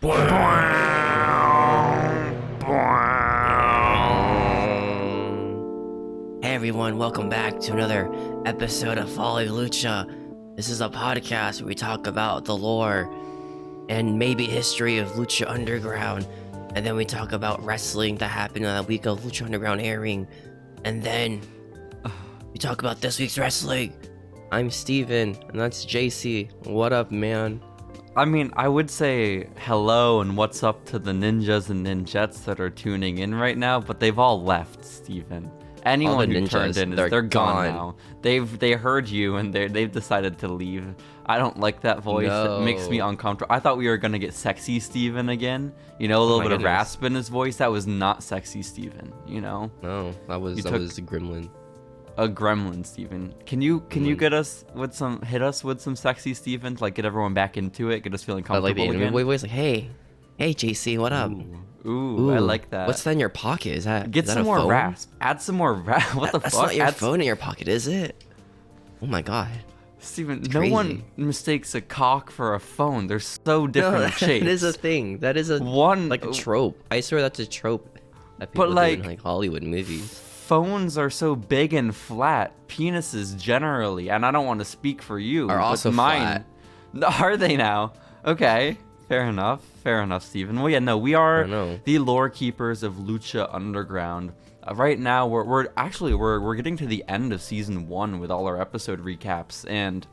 Hey everyone, welcome back to another episode of Following Lucha. This is a podcast where we talk about the lore and maybe history of Lucha Underground, and then we talk about wrestling that happened on that week of Lucha Underground airing, and then we talk about this week's wrestling. I'm Steven, and that's JC. What up, man? I mean, I would say hello and what's up to the ninjas and ninjettes that are tuning in right now, but they've all left, Steven. Anyone who turned in, they're gone now. They heard you and they've decided to leave. I don't like that voice. No. It makes me uncomfortable. I thought we were gonna get sexy Steven again. You know, a little bit of rasp in his voice. That was not sexy Steven, you know? No, that was a gremlin. A gremlin, Steven. Can you hit us with some sexy Steven to like get everyone back into it, get us feeling comfortable Like the again? voice, like, hey JC, what up? Ooh, I like that. What's that in your pocket? Is that get is that some a more phone? rasp? Add some more rasp. What the That's fuck? Not your phone in your pocket, is it? Oh my god. Steven, It's no crazy. one mistakes a cock for a phone. They're so different shapes. That is a thing. That is a trope. I swear that's a trope that people do in like Hollywood movies. Phones are so big and flat. Penises generally, and I don't want to speak for you, Are but also mine flat. Are they now? Okay, fair enough, Steven. Well, yeah, no, we are the lore keepers of Lucha Underground. Right now, we're getting to the end of season 1 with all our episode recaps, and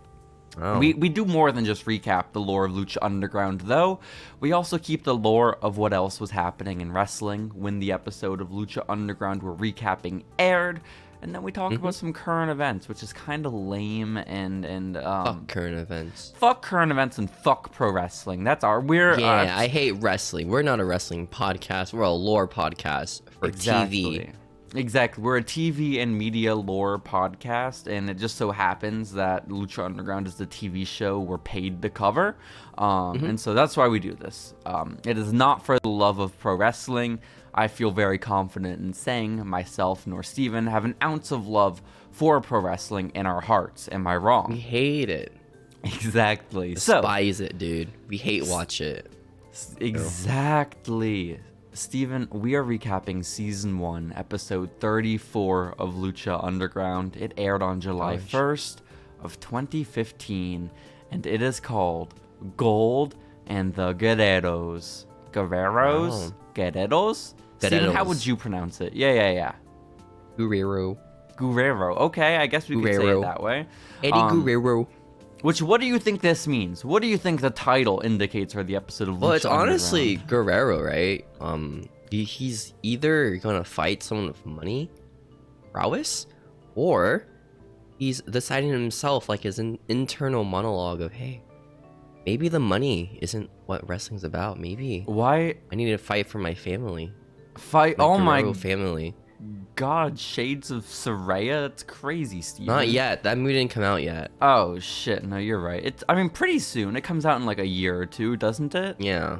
we do more than just recap the lore of Lucha Underground, though. We also keep the lore of what else was happening in wrestling when the episode of Lucha Underground we're recapping aired. And then we talk about some current events, which is kind of lame and fuck current events. Fuck current events and fuck pro wrestling. That's our I hate wrestling. We're not a wrestling podcast. We're a lore podcast for TV. Exactly. We're a TV and media lore podcast, and it just so happens that Lucha Underground is the TV show we're paid to cover. And so that's why we do this. It is not for the love of pro wrestling. I feel very confident in saying myself nor Steven have an ounce of love for pro wrestling in our hearts. Am I wrong? We hate it. Exactly. Despise it, dude. We hate watch it. Exactly. Steven, we are recapping Season 1, Episode 34 of Lucha Underground. It aired on July 1st of 2015, and it is called Gold and the Guerreros. Guerreros? Guerreros? Steven, how would you pronounce it? Yeah. Guerrero. Okay, I guess we could say it that way. Eddie Guerrero. What do you think this means? What do you think the title indicates for the episode of Lucha Well, it's Underground? honestly Guerrero, right? He's either gonna fight someone with money, prowess, or he's deciding himself, like his internal monologue of, hey, maybe the money isn't what wrestling's about. Maybe why I need to fight for my family. My family. God, Shades of Saraya? It's crazy, Steven. Not yet. That movie didn't come out yet. Oh shit, no, you're right. Pretty soon. It comes out in like a year or two, doesn't it? Yeah.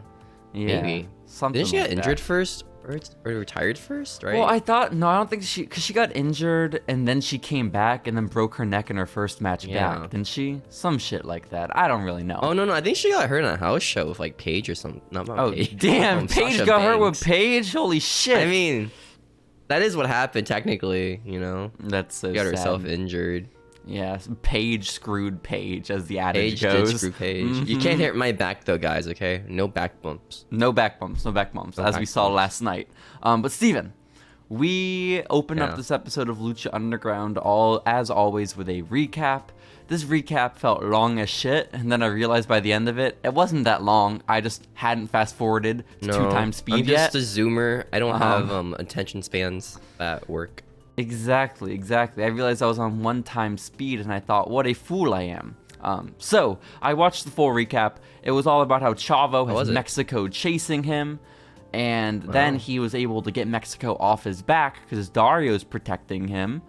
Maybe. Something Didn't she like get injured first? Or retired first, right? Well, I don't think because she got injured and then she came back and then broke her neck in her first match back, didn't she? Some shit like that. I don't really know. Oh, no, I think she got hurt in a house show with like Paige or something. Not about Paige. Oh, damn, Paige got hurt with Paige? Holy shit. I mean, that is what happened technically, you know? That's so She got sad. herself injured. Yeah, Paige screwed Paige, as the adage goes. Paige did screw Paige. You can't hurt my back though, guys, okay? No back bumps. No back bumps, as we saw last night. But Steven, we opened up this episode of Lucha Underground as always with a recap. This recap felt long as shit, and then I realized by the end of it, it wasn't that long. I just hadn't fast forwarded to 2x speed I'm yet. just a zoomer. I don't have attention spans that work. Exactly. I realized I was on 1x speed, and I thought, what a fool I am. So I watched the full recap. It was all about how Chavo has Mexico chasing him, and then he was able to get Mexico off his back because Dario's protecting him,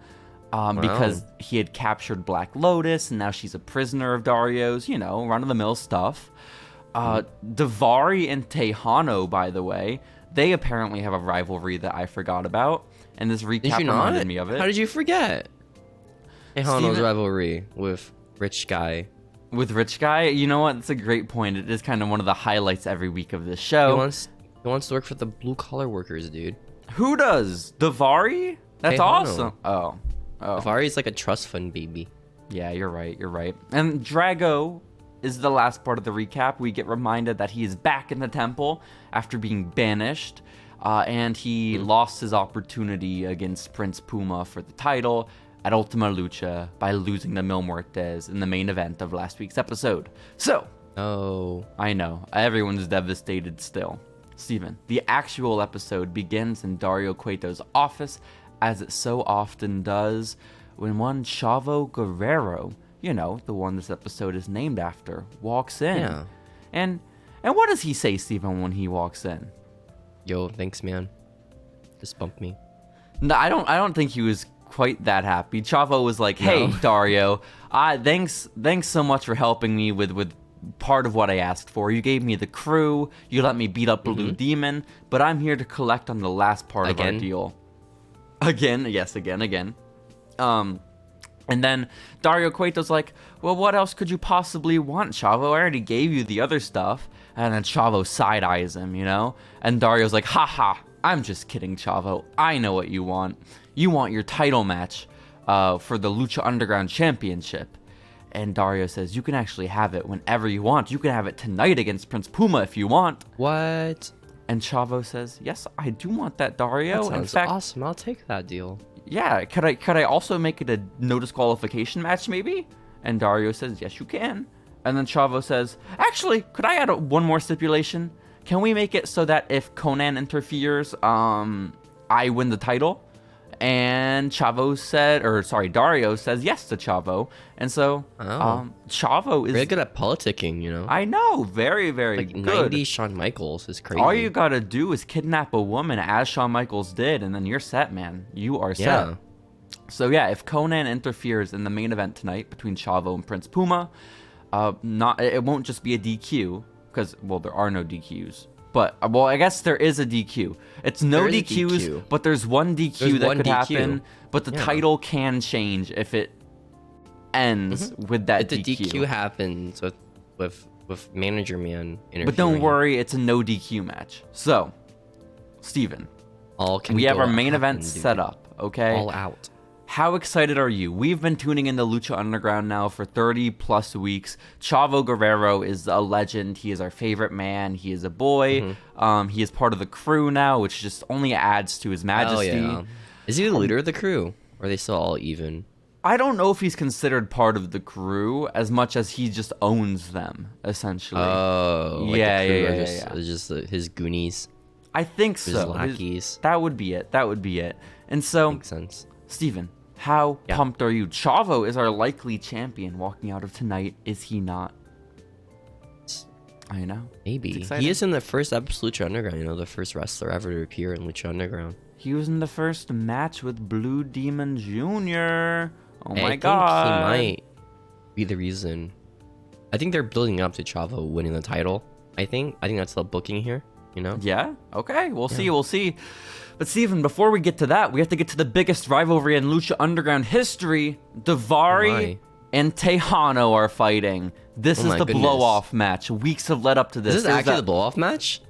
because he had captured Black Lotus, and now she's a prisoner of Dario's, run-of-the-mill stuff. Davari and Texano, by the way, they apparently have a rivalry that I forgot about. And this recap reminded me of it. How did you forget? Texano's rivalry with Rich Guy. With Rich Guy? You know what? That's a great point. It is kind of one of the highlights every week of this show. He wants to work for the blue-collar workers, dude. Who does? Davari? That's awesome. Oh. Davari's like a trust fund baby. Yeah, you're right. And Drago is the last part of the recap. We get reminded that he is back in the temple after being banished. And he lost his opportunity against Prince Puma for the title at Ultima Lucha by losing to Mil Muertes in the main event of last week's episode. So, I know, everyone's devastated still. Steven, the actual episode begins in Dario Cueto's office, as it so often does, when one Chavo Guerrero, you know, the one this episode is named after, walks in. Yeah. And what does he say, Steven, when he walks in? Yo, thanks, man. Just bump me. No, I don't think he was quite that happy. Chavo was like, "Hey, Dario, thanks so much for helping me with part of what I asked for. You gave me the crew, you let me beat up Blue Demon, but I'm here to collect on the last part of our deal." Again. And then Dario Cueto's like, "Well, what else could you possibly want, Chavo? I already gave you the other stuff." And then Chavo side-eyes him, you know? And Dario's like, "Haha, I'm just kidding, Chavo. I know what you want. You want your title match for the Lucha Underground Championship." And Dario says, "You can actually have it whenever you want. You can have it tonight against Prince Puma if you want." What? And Chavo says, "Yes, I do want that, Dario. That sounds In fact, awesome. I'll take that deal." Yeah, could I also make it a no disqualification match maybe? And Dario says, "Yes, you can." And then Chavo says, "Actually, could I add one more stipulation? Can we make it so that if Konnan interferes, I win the title?" And Dario says yes to Chavo. And so, Chavo is very good at politicking, you know? I know, very, very like good. 90s Shawn Michaels is crazy. All you gotta do is kidnap a woman as Shawn Michaels did, and then you're set, man. You are set. Yeah. So yeah, if Konnan interferes in the main event tonight between Chavo and Prince Puma, it won't just be a DQ, because, well, there are no DQs. But, well, I guess there is a DQ. It's no DQs, but there's one DQ that could happen. But the title can change if it ends with that DQ. If the DQ happens with Manager Man interfering. But don't worry, it's a no DQ match. So, Steven, we have our main event set up, okay? All out. How excited are you? We've been tuning into Lucha Underground now for 30 plus weeks. Chavo Guerrero is a legend. He is our favorite man. He is a boy. He is part of the crew now, which just only adds to his majesty. Yeah. Is he the leader of the crew? Or are they still all even? I don't know if he's considered part of the crew as much as he just owns them, essentially. Oh, like yeah. It's just his goonies. I think so. His lackeys. That would be it. And so, makes sense. Steven, how pumped are you? Chavo is our likely champion walking out of tonight, is he not? I know. Maybe. He is in the first episode of Lucha Underground, you know, the first wrestler ever to appear in Lucha Underground. He was in the first match with Blue Demon Jr. Oh my God. I think he might be the reason. I think they're building up to Chavo winning the title. I think that's the booking here, you know? Yeah? Okay, we'll see. But Steven, before we get to that, we have to get to the biggest rivalry in Lucha Underground history. Davari and Texano are fighting. This is the blow-off match. Weeks have led up to this. Is this actually the blow-off match?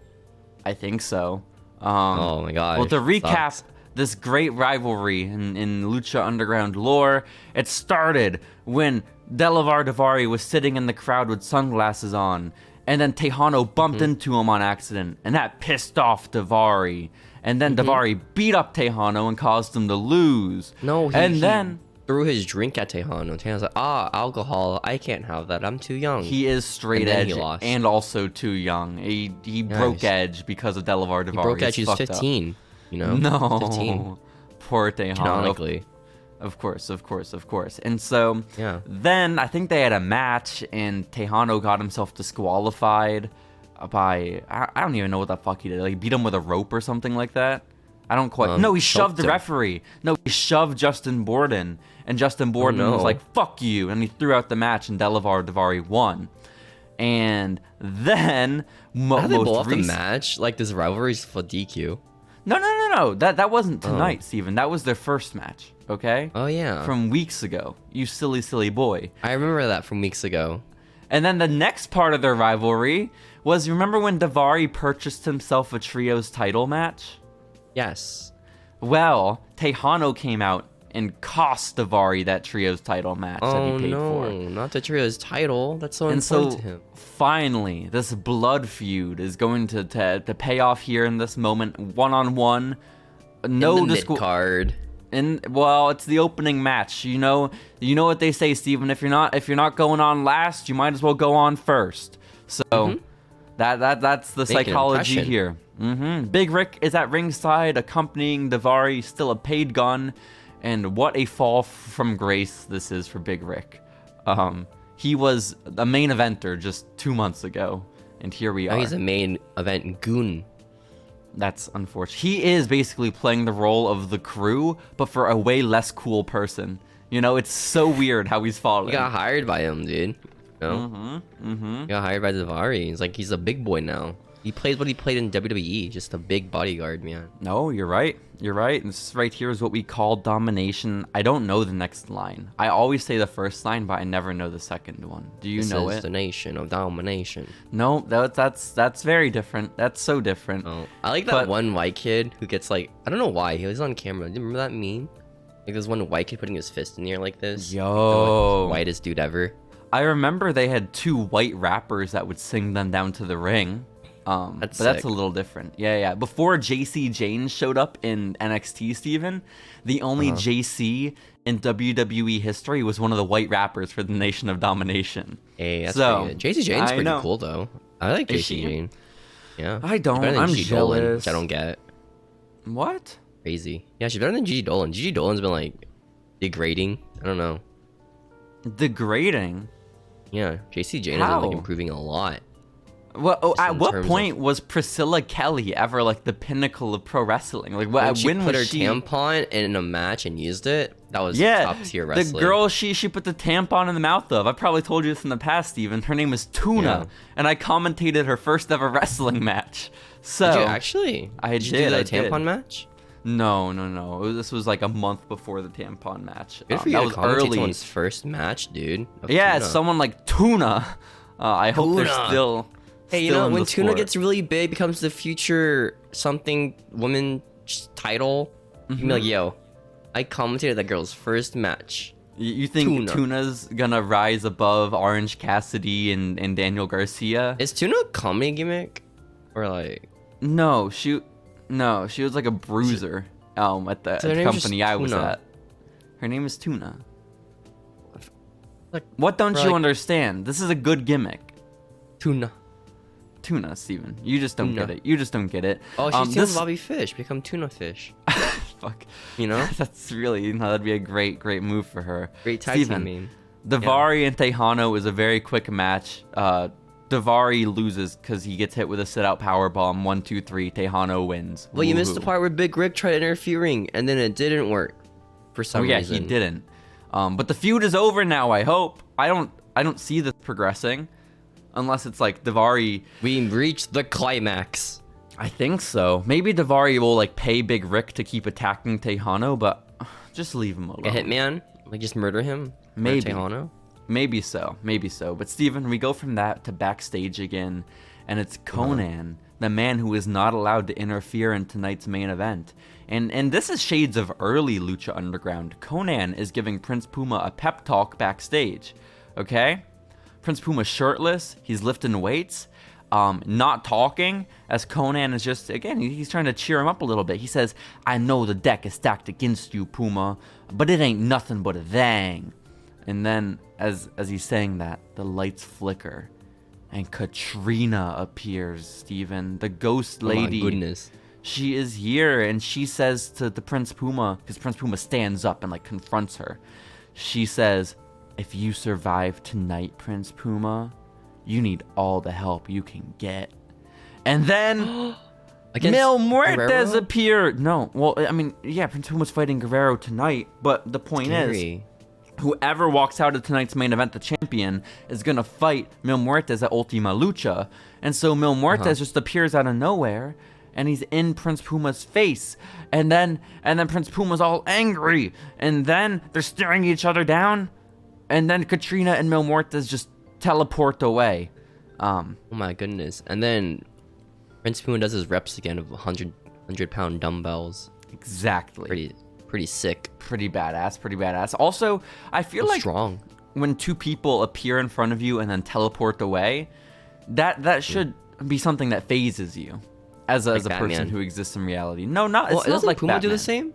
I think so. Oh my god. Well, to recap this great rivalry in Lucha Underground lore, it started when Davari was sitting in the crowd with sunglasses on, and then Texano bumped into him on accident, and that pissed off Davari. And then Davari beat up Texano and caused him to lose. No, he threw his drink at Texano. Texano's like, alcohol. I can't have that. I'm too young. He is straight edge and also too young. He broke edge because of Davari. He broke edge. He's 15. You know? No. 15. Poor Texano. Canonically. Of course. And so then I think they had a match, and Texano got himself disqualified by, I don't even know what the fuck he did. Like, beat him with a rope or something like that. I don't quite. No, he shoved the referee. No, he shoved Justin Borden, and Justin Borden was like, "Fuck you," and he threw out the match, and Davari won. And then how did they blow off the match? Like, this rivalry's for DQ. No. That wasn't tonight, Steven. That was their first match. Okay. Oh yeah. From weeks ago. You silly boy. I remember that from weeks ago. And then the next part of their rivalry was, remember when Davari purchased himself a trios title match? Yes. Well, Texano came out and cost Davari that trios title match that he paid for. Not the trios title. That's so And important so to him. finally, this blood feud is going to pay off here in this moment, one-on-one. No in the mid card. Well, it's the opening match. You know what they say, Steven. If you're not going on last, you might as well go on first. So that's the psychology here. Big Rick is at ringside, accompanying Davari, still a paid gun, and what a fall from grace this is for Big Rick. He was a main eventer just 2 months ago, and here we are. He's a main event goon. That's unfortunate. He is basically playing the role of the crew, but for a way less cool person. You know, it's so weird how he's falling. You got hired by him, dude. You know? Got hired by Davari. He's like, he's a big boy now. He plays what he played in WWE, just a big bodyguard, man. No, you're right. You're right. This right here is what we call domination. I don't know the next line. I always say the first line, but I never know the second one. Do you know it? This is the nation of domination. No, that's very different. That's so different. Oh, I like that one white kid who gets like, I don't know why, he was on camera. Do you remember that meme? Like there's one white kid putting his fist in the air like this. Yo. The whitest dude ever. I remember they had 2 white rappers that would sing them down to the ring. But that's a little different. Yeah. Before JC James showed up in NXT, Steven, the only JC in WWE history was one of the white rappers for the Nation of Domination. Hey, that's pretty good. JC James is pretty cool, though. I like JC James. Yeah. I don't. I'm Gigi jealous. Dolan, which I don't get. What? Crazy. Yeah, she's better than Gigi Dolan. Gigi Dolan's been, like, degrading. I don't know. Degrading? Yeah, JC James has been, like, improving a lot. Well, at what point was Priscilla Kelly ever like the pinnacle of pro wrestling? Like, when she put her was she tampon in a match and used it? That was top tier wrestling. The girl she put the tampon in the mouth of. I probably told you this in the past, Steven. Her name is Tuna, and I commentated her first ever wrestling match. So did you actually? I did. You do that tampon match? No. This was like a month before the tampon match. Good for you. That was early. Someone's first match, dude. Yeah, it's someone like Tuna. I hope they're still. Hey, you know, when Tuna gets really big, becomes the future something woman title, you can be like, yo, I commentated that girl's first match. You think Tuna's gonna rise above Orange Cassidy and Daniel Garcia? Is Tuna a comedy gimmick? Or like... No, she was like a bruiser at the company I was at. Her name is Tuna. What don't you understand? This is a good gimmick. Tuna, Steven. You just don't get it. You just don't get it. Oh, she's Tuna Bobby Fish. Become Tuna Fish. Fuck. You know? That's really, that'd be a great move for her. Great tag team meme. Davari and Texano is a very quick match. Davari loses because he gets hit with a sit-out powerbomb. 1, 2, 3. Texano wins. Well, you missed the part where Big Rick tried interfering, and then it didn't work for some reason. He didn't. But the feud is over now, I hope. I don't see this progressing. Unless it's like Davari... We reached the climax. I think so. Maybe Davari will like pay Big Rick to keep attacking Texano, but just leave him alone. A hitman? Like just murder him? Maybe. Texano? Maybe so. But Steven, we go from that to backstage again, and it's Konnan, the man who is not allowed to interfere in tonight's main event. And this is shades of early Lucha Underground. Konnan is giving Prince Puma a pep talk backstage. Okay? Prince Puma's shirtless, he's lifting weights, not talking, as Konnan is just, again, he's trying to cheer him up a little bit. He says, I know the deck is stacked against you, Puma, but it ain't nothing but a thing. And then, as he's saying that, the lights flicker, and Katrina appears, Steven, the ghost lady. Oh my goodness. She is here, and she says to the Prince Puma, because Prince Puma stands up and, like, confronts her. She says, if you survive tonight, Prince Puma, you need all the help you can get. And then Mil Muertes appeared. No, well, I mean, yeah, Prince Puma's fighting Guerrero tonight, but the point is, whoever walks out of tonight's main event, the champion, is going to fight Mil Muertes at Ultima Lucha. And so Mil Muertes just appears out of nowhere, and he's in Prince Puma's face. And then Prince Puma's all angry. And then they're staring each other down. And then Katrina and Mil Muertes just teleport away. Oh my goodness. And then Prince Puma does his reps again of 100-pound dumbbells. Exactly. Pretty sick. Pretty badass. Also, I feel like strong. When two people appear in front of you and then teleport away, that should be something that phases you as a person who exists in reality. No, not. It's not like Puma Batman. do the same?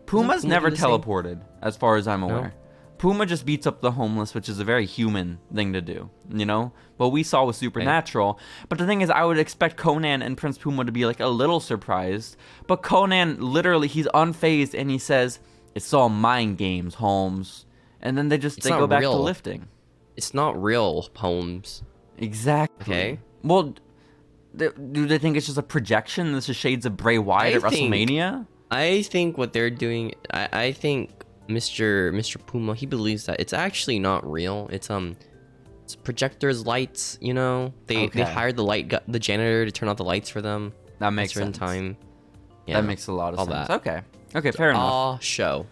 Puma's never teleported, as far as I'm aware. No? Puma just beats up the homeless, which is a very human thing to do, you know? What we saw was supernatural. Right. But the thing is, I would expect Konnan and Prince Puma to be like a little surprised. But Konnan, literally, he's unfazed and he says, "It's all mind games, Holmes." And then they go back to lifting. It's not real, Holmes. Exactly. Okay. Well, do they think it's just a projection? This is shades of Bray Wyatt at WrestleMania? I think what they're doing, I think Mr. Puma, he believes that it's actually not real. It's projectors, lights, you know. They hired the janitor to turn off the lights for them. That makes sense. Time. Yeah, that makes a lot of sense. That. Okay, fair enough. Show.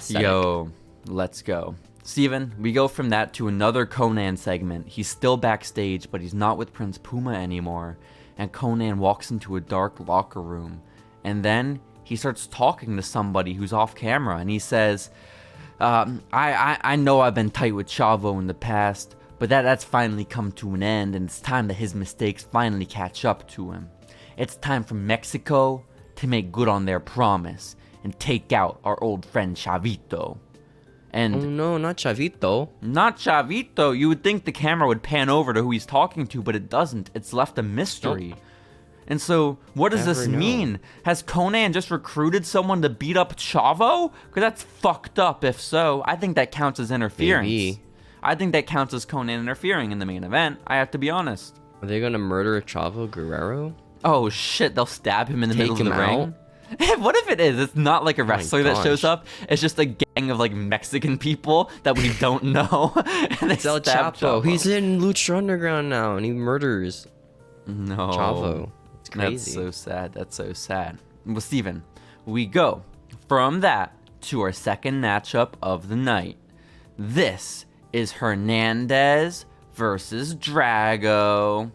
Yo, let's go. Steven, we go from that to another Konnan segment. He's still backstage, but he's not with Prince Puma anymore. And Konnan walks into a dark locker room. And then he starts talking to somebody who's off camera, and he says, I know I've been tight with Chavo in the past, but that's finally come to an end, and it's time that his mistakes finally catch up to him. It's time for Mexico to make good on their promise and take out our old friend Chavito. And oh no, not Chavito. Not Chavito. You would think the camera would pan over to who he's talking to, but it doesn't. It's left a mystery. Nope. And so, what does this mean? Has Konnan just recruited someone to beat up Chavo? Because that's fucked up if so. I think that counts as interference. Maybe. I think that counts as Konnan interfering in the main event. I have to be honest. Are they going to murder Chavo Guerrero? Oh shit, they'll stab him in the middle of the ring? What if it is? It's not like a wrestler that shows up. It's just a gang of like Mexican people that we don't know. And it's El Chapo. He's in Lucha Underground now and he murders Chavo. It's crazy. That's so sad. Well, Steven, we go from that to our second matchup of the night. This is Hernandez versus Drago.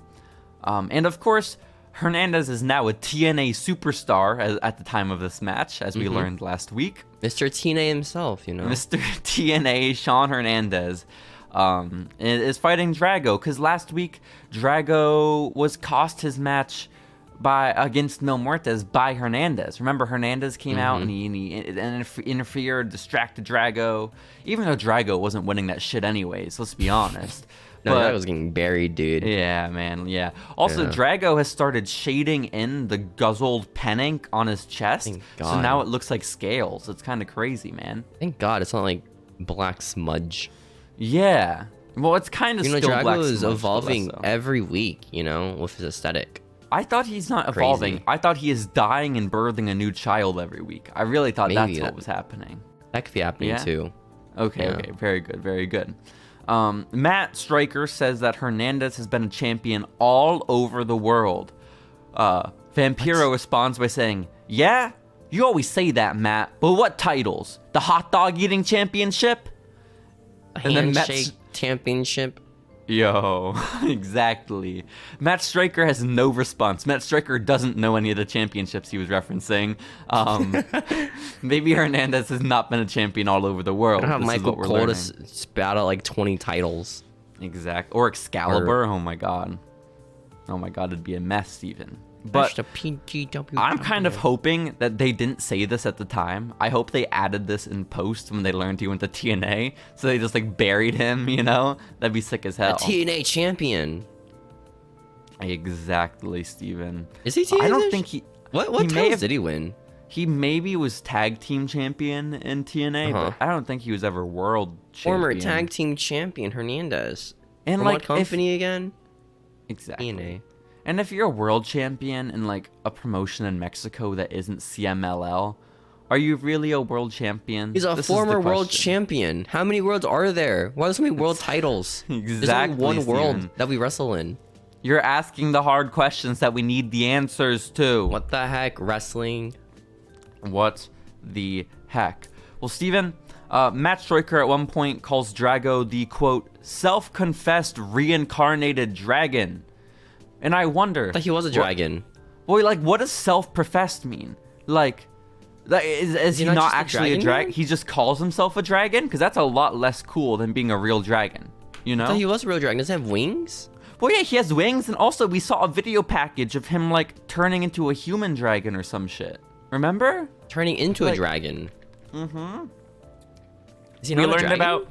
And of course, Hernandez is now a TNA superstar at the time of this match, as we learned last week. Mr. TNA himself, you know. Mr. TNA, Sean Hernandez, is fighting Drago, because last week, Drago was cost his match against Mil Muertes by Hernandez. Remember, Hernandez came out and he interfered, distracted Drago, even though Drago wasn't winning that shit anyways, let's be honest. No, that was getting buried, dude. Yeah, man, yeah. Also, Drago has started shading in the guzzled pen ink on his chest, so now it looks like scales. It's kind of crazy, man. Thank God it's not like black smudge. Yeah. Well, it's kind of still Drago black smudge. Drago is evolving every week, you know, with his aesthetic. I thought he's not evolving. I thought he is dying and birthing a new child every week. I really thought that's what was happening. That could be happening too. Okay, very good. Matt Stryker says that Hernandez has been a champion all over the world. Vampiro responds by saying, "Yeah, you always say that, Matt, but what titles? The hot dog eating championship? Handshake championship?" Yo, exactly. Matt Stryker has no response. Matt Stryker doesn't know any of the championships he was referencing. Maybe Hernandez has not been a champion all over the world. I don't have Michael Cole to spat out like 20 titles. Exactly. Or Excalibur. Oh my god, it'd be a mess even. But I'm kind of hoping that they didn't say this at the time. I hope they added this in post when they learned he went to TNA. So they just like buried him, you know? That'd be sick as hell. A TNA champion. Exactly, Steven. Is he TNA? I don't think he... What titles did he win? He maybe was tag team champion in TNA, but I don't think he was ever world champion. Former tag team champion Hernandez. And from what company again? Exactly. TNA. And if you're a world champion in like a promotion in Mexico that isn't CMLL, are you really a world champion? He's a former world champion. How many worlds are there? Why are there so many world titles? Exactly. There's only one world that we wrestle in. You're asking the hard questions that we need the answers to. What the heck, wrestling? What the heck? Well, Steven, Matt Striker at one point calls Drago the, quote, self-confessed reincarnated dragon. And I wonder... Like he was a dragon. Boy, like, what does self-professed mean? Like is he not actually a dragon? He just calls himself a dragon? Because that's a lot less cool than being a real dragon, you know? I thought he was a real dragon. Does he have wings? Well, yeah, he has wings, and also we saw a video package of him, like, turning into a human dragon or some shit. Remember? Turning into a dragon. Mm-hmm. Is he not a dragon?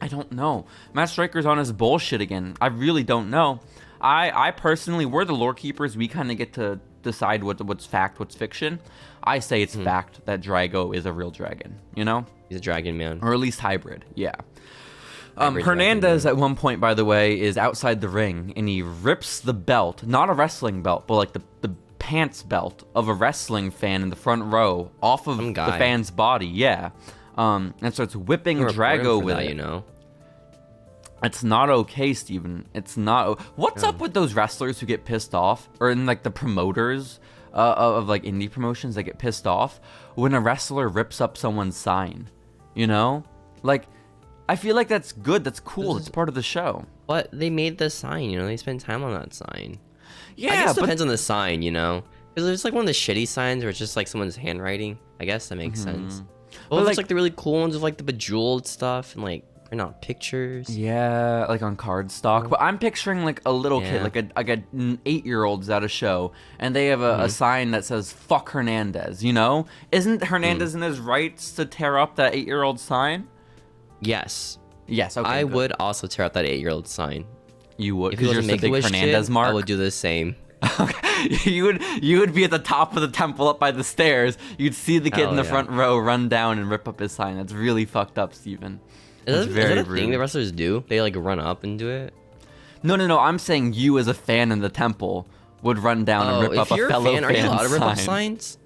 I don't know. Matt Striker's on his bullshit again. I really don't know. I personally, we're the lore keepers. We kind of get to decide what's fact, what's fiction. I say it's fact that Drago is a real dragon, you know? He's a dragon, man. Or at least hybrid, yeah. Hernandez at one point, by the way, is outside the ring, and he rips the belt, not a wrestling belt, but like the pants belt of a wrestling fan in the front row off of the fan's body, yeah. And starts whipping Drago with it. You know? It's not okay, Steven. It's not. What's up with those wrestlers who get pissed off, or in like the promoters of like indie promotions that get pissed off when a wrestler rips up someone's sign? You know, like I feel like that's good. That's cool. It's part of the show. But they made the sign. You know, they spend time on that sign. Yeah, I guess it depends on the sign. You know, because there's like one of the shitty signs where it's just like someone's handwriting. I guess that makes sense. But there's like the really cool ones with like the bejeweled stuff and like. They're not pictures. Yeah, like on card stock. But I'm picturing like a little kid, like an 8-year-old's at a show, and they have a sign that says "Fuck Hernandez." You know, isn't Hernandez in his rights to tear up that 8-year-old sign? Yes. Yes. Okay. I would also tear up that 8-year-old sign. You would, if you're such a big Hernandez mark. I would do the same. you would be at the top of the temple up by the stairs. You'd see the kid in the front row run down and rip up his sign. That's really fucked up, Steven. Is that a thing the wrestlers do? They like run up and do it? No. I'm saying you as a fan in the temple would run down and rip up a fellow fan's sign. Are you allowed to rip up signs?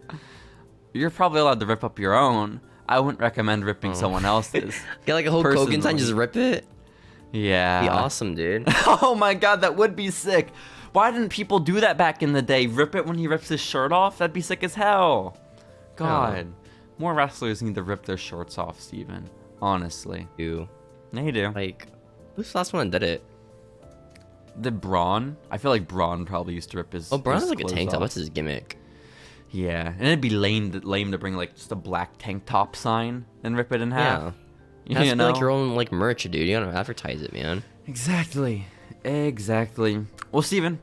You're probably allowed to rip up your own. I wouldn't recommend ripping someone else's. Get like a Hulk Hogan sign, just rip it? Yeah. Be awesome, dude. Oh my god, that would be sick. Why didn't people do that back in the day? Rip it when he rips his shirt off? That'd be sick as hell. God. More wrestlers need to rip their shorts off, Steven. Honestly. Yeah, you do. Like, who's the last one that did it? The Braun? I feel like Braun probably used to rip his. Oh, Braun is like a off. tank top. That's his gimmick. Yeah, and it'd be lame to bring like just a black tank top sign and rip it in half. Yeah. It has to be like your own like merch, dude. You gotta advertise it, man. Exactly. Well, Steven,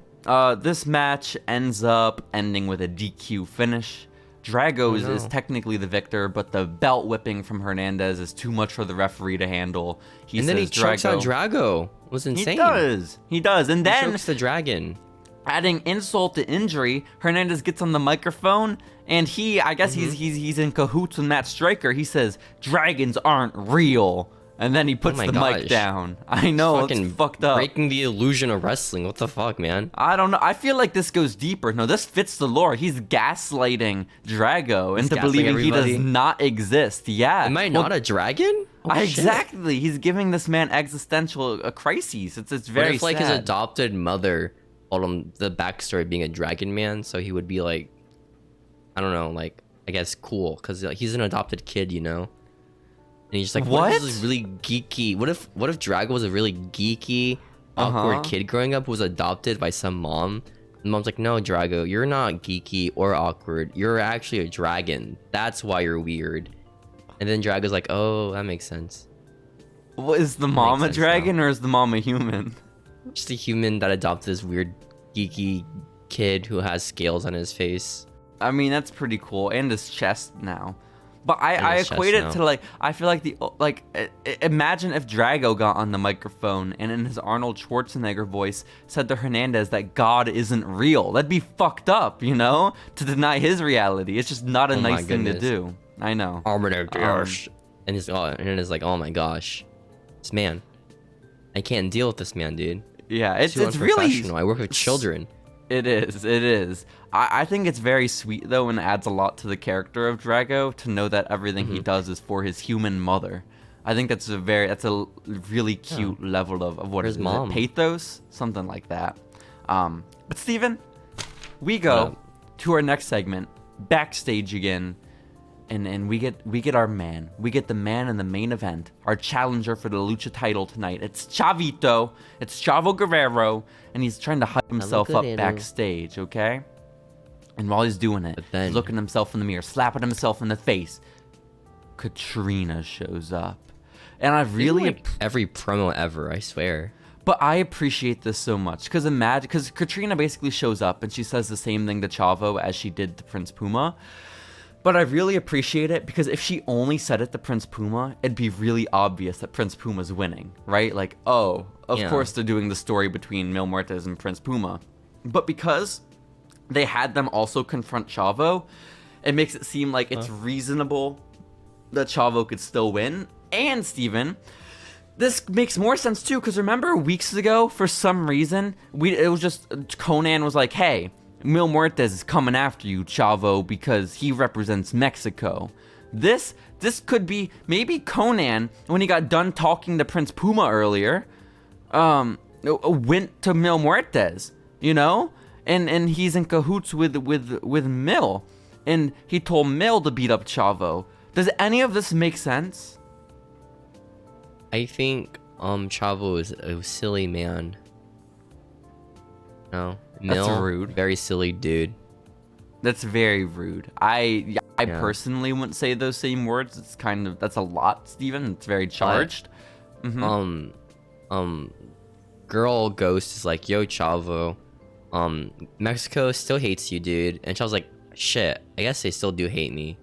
this match ends up ending with a DQ finish. Drago is technically the victor, but the belt whipping from Hernandez is too much for the referee to handle. Then he chokes out Drago. It was insane. He does. And then he chokes the dragon. Adding insult to injury, Hernandez gets on the microphone, and I guess he's in cahoots with Matt Striker. He says, "Dragons aren't real." And then he puts the mic down. I know, it's fucked up. Breaking the illusion of wrestling. What the fuck, man? I don't know. I feel like this goes deeper. No, this fits the lore. He's gaslighting Drago into believing he does not exist. Yeah. Am I not a dragon? Exactly. He's giving this man existential crises. It's very what if, like, sad. his adopted mother told him the backstory being a dragon man, so he would be like, I don't know, like, I guess cool, because he's an adopted kid, you know? And he's just like, what if this is really geeky? What if Drago was a really geeky, awkward kid growing up who was adopted by some mom? And mom's like, no, Drago, you're not geeky or awkward. You're actually a dragon. That's why you're weird. And then Drago's like, oh, that makes sense. Well, is the mom a dragon or is the mom a human? Just a human that adopted this weird, geeky kid who has scales on his face. I mean, that's pretty cool. And his chest now. But I equate it to, like, I feel like imagine if Drago got on the microphone and in his Arnold Schwarzenegger voice said to Hernandez that God isn't real. That'd be fucked up, you know? To deny his reality. It's just not a nice thing to do. I know. And he's like, oh my gosh. This man. I can't deal with this man, dude. Yeah, it's really... I work with children. It is. I think it's very sweet, though, and adds a lot to the character of Drago to know that everything he does is for his human mother. I think that's a really cute level of what is it? Pathos? Something like that. But Steven, we go to our next segment, backstage again. and we get our man. We get the man in the main event, our challenger for the Lucha title tonight. It's Chavito. It's Chavo Guerrero, and he's trying to hype himself up backstage, okay? And while he's doing it, he's looking at himself in the mirror, slapping himself in the face. Katrina shows up. And I really... every promo ever, I swear. But I appreciate this so much. Because Katrina basically shows up and she says the same thing to Chavo as she did to Prince Puma. But I really appreciate it because if she only said it to Prince Puma, it'd be really obvious that Prince Puma's winning, right? Like, oh, of course they're doing the story between Mil Muertes and Prince Puma. But because they had them also confront Chavo, it makes it seem like it's reasonable that Chavo could still win. And, Steven, this makes more sense too, because remember weeks ago, for some reason, it was just Konnan was like, hey, Mil Muertes is coming after you, Chavo, because he represents Mexico. This could be maybe Konnan, when he got done talking to Prince Puma earlier, went to Mil Muertes, you know? And he's in cahoots with Mil. And he told Mil to beat up Chavo. Does any of this make sense? I think Chavo is a silly man. No, Mil, that's rude. Very silly dude. That's very rude. I personally wouldn't say those same words. It's that's a lot, Steven. It's very charged. Girl Ghost is like, yo, Chavo, Mexico still hates you, dude. And Chavo's like, shit, I guess they still do hate me.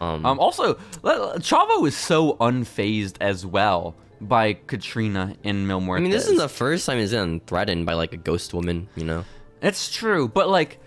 Also, Chavo is so unfazed as well by Katrina in Mil Muertes. I mean, this is the first time he's been threatened by like a ghost woman, you know? It's true, but like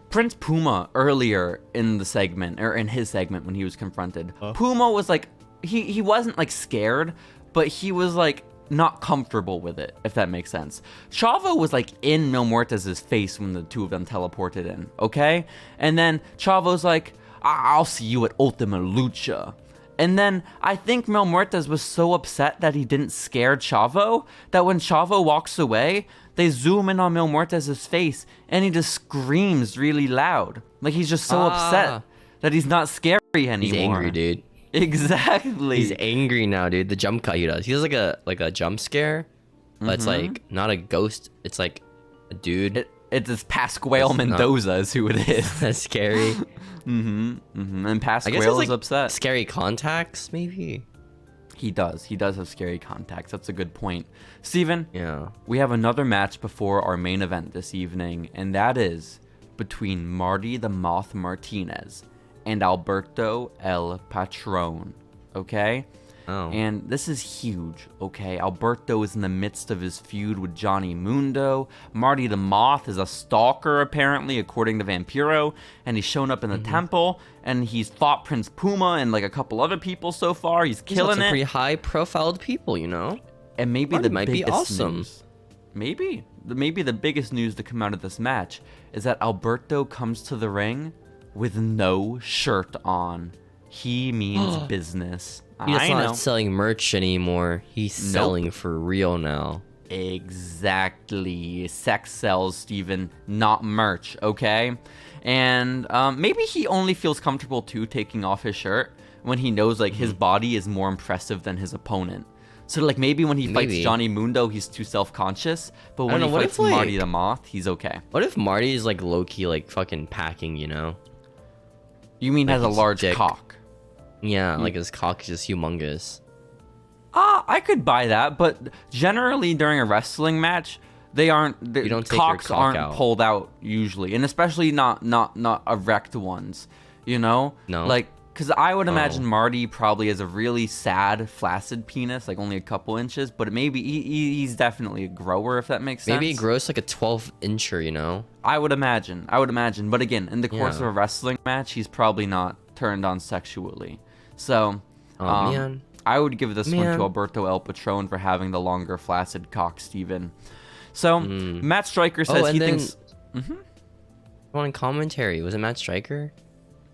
Prince Puma earlier in the segment, or in his segment when he was confronted, Puma was like, he wasn't like scared, but he was like not comfortable with it, if that makes sense. Chavo was like in Mil Muertes' face when the two of them teleported in, okay? And then Chavo's like, I'll see you at Ultima Lucha. And then I think Mil Muertes was so upset that he didn't scare Chavo that when Chavo walks away, they zoom in on Mil Muertes' face and he just screams really loud. Like he's just so upset that he's not scary anymore. He's angry, dude. Exactly. He's angry now, dude. The jump cut he does. He does like a jump scare, but it's like not a ghost. It's like a dude. It's Pasquale Mendoza is who it is. That's scary. And Pasquale is upset. Scary contacts, maybe? He does have scary contacts. That's a good point. Steven, yeah. We have another match before our main event this evening, and that is between Marty the Moth Martinez and Alberto El Patron, okay? Oh. And this is huge, okay? Alberto is in the midst of his feud with Johnny Mundo. Marty the Moth is a stalker, apparently, according to Vampiro. And he's shown up in the temple, and he's fought Prince Puma and, like, a couple other people so far. He's killing it. Pretty high-profiled people, you know? And maybe Marty might be awesome. News, maybe the biggest news to come out of this match is that Alberto comes to the ring with no shirt on. He means business. He's not selling merch anymore. He's selling for real now. Exactly. Sex sells, Steven, not merch, okay? And maybe he only feels comfortable, too, taking off his shirt when he knows, like, his body is more impressive than his opponent. So, like, maybe when he fights Johnny Mundo, he's too self-conscious. But when he fights Marty the Moth, he's okay. What if Marty is, like, low-key, like, fucking packing, you know? You mean has a large cock? Yeah, like his cock is just humongous. I could buy that, but generally during a wrestling match, cocks aren't pulled out usually, and especially not erect ones, you know? No. Like, because I would imagine Marty probably has a really sad, flaccid penis, like only a couple inches, but maybe he's definitely a grower, if that makes sense. Maybe he grows like a 12-incher, you know? I would imagine. But again, in the course of a wrestling match, he's probably not turned on sexually. So, man. I would give this one to Alberto El Patron for having the longer, flaccid cock, Steven. So, Matt Stryker says he thinks... On commentary, was it Matt Stryker?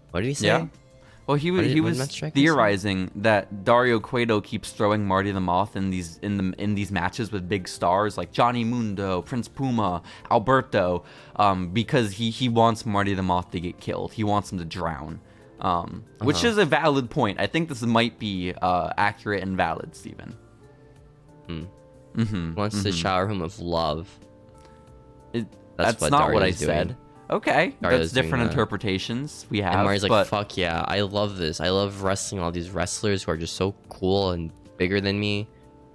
What did he say? Yeah. Well, he was theorizing that Dario Cueto keeps throwing Marty the Moth in these matches with big stars like Johnny Mundo, Prince Puma, Alberto, because he wants Marty the Moth to get killed. He wants him to drown. which is a valid point. I think this might be accurate and valid, Steven. Wants to shower him with love. That's what not what I Dario's doing. said. Okay, Dario's that's different doing that. interpretations we have. And Marty's like, but fuck yeah, I love this. I love wrestling all these wrestlers who are just so cool and bigger than me.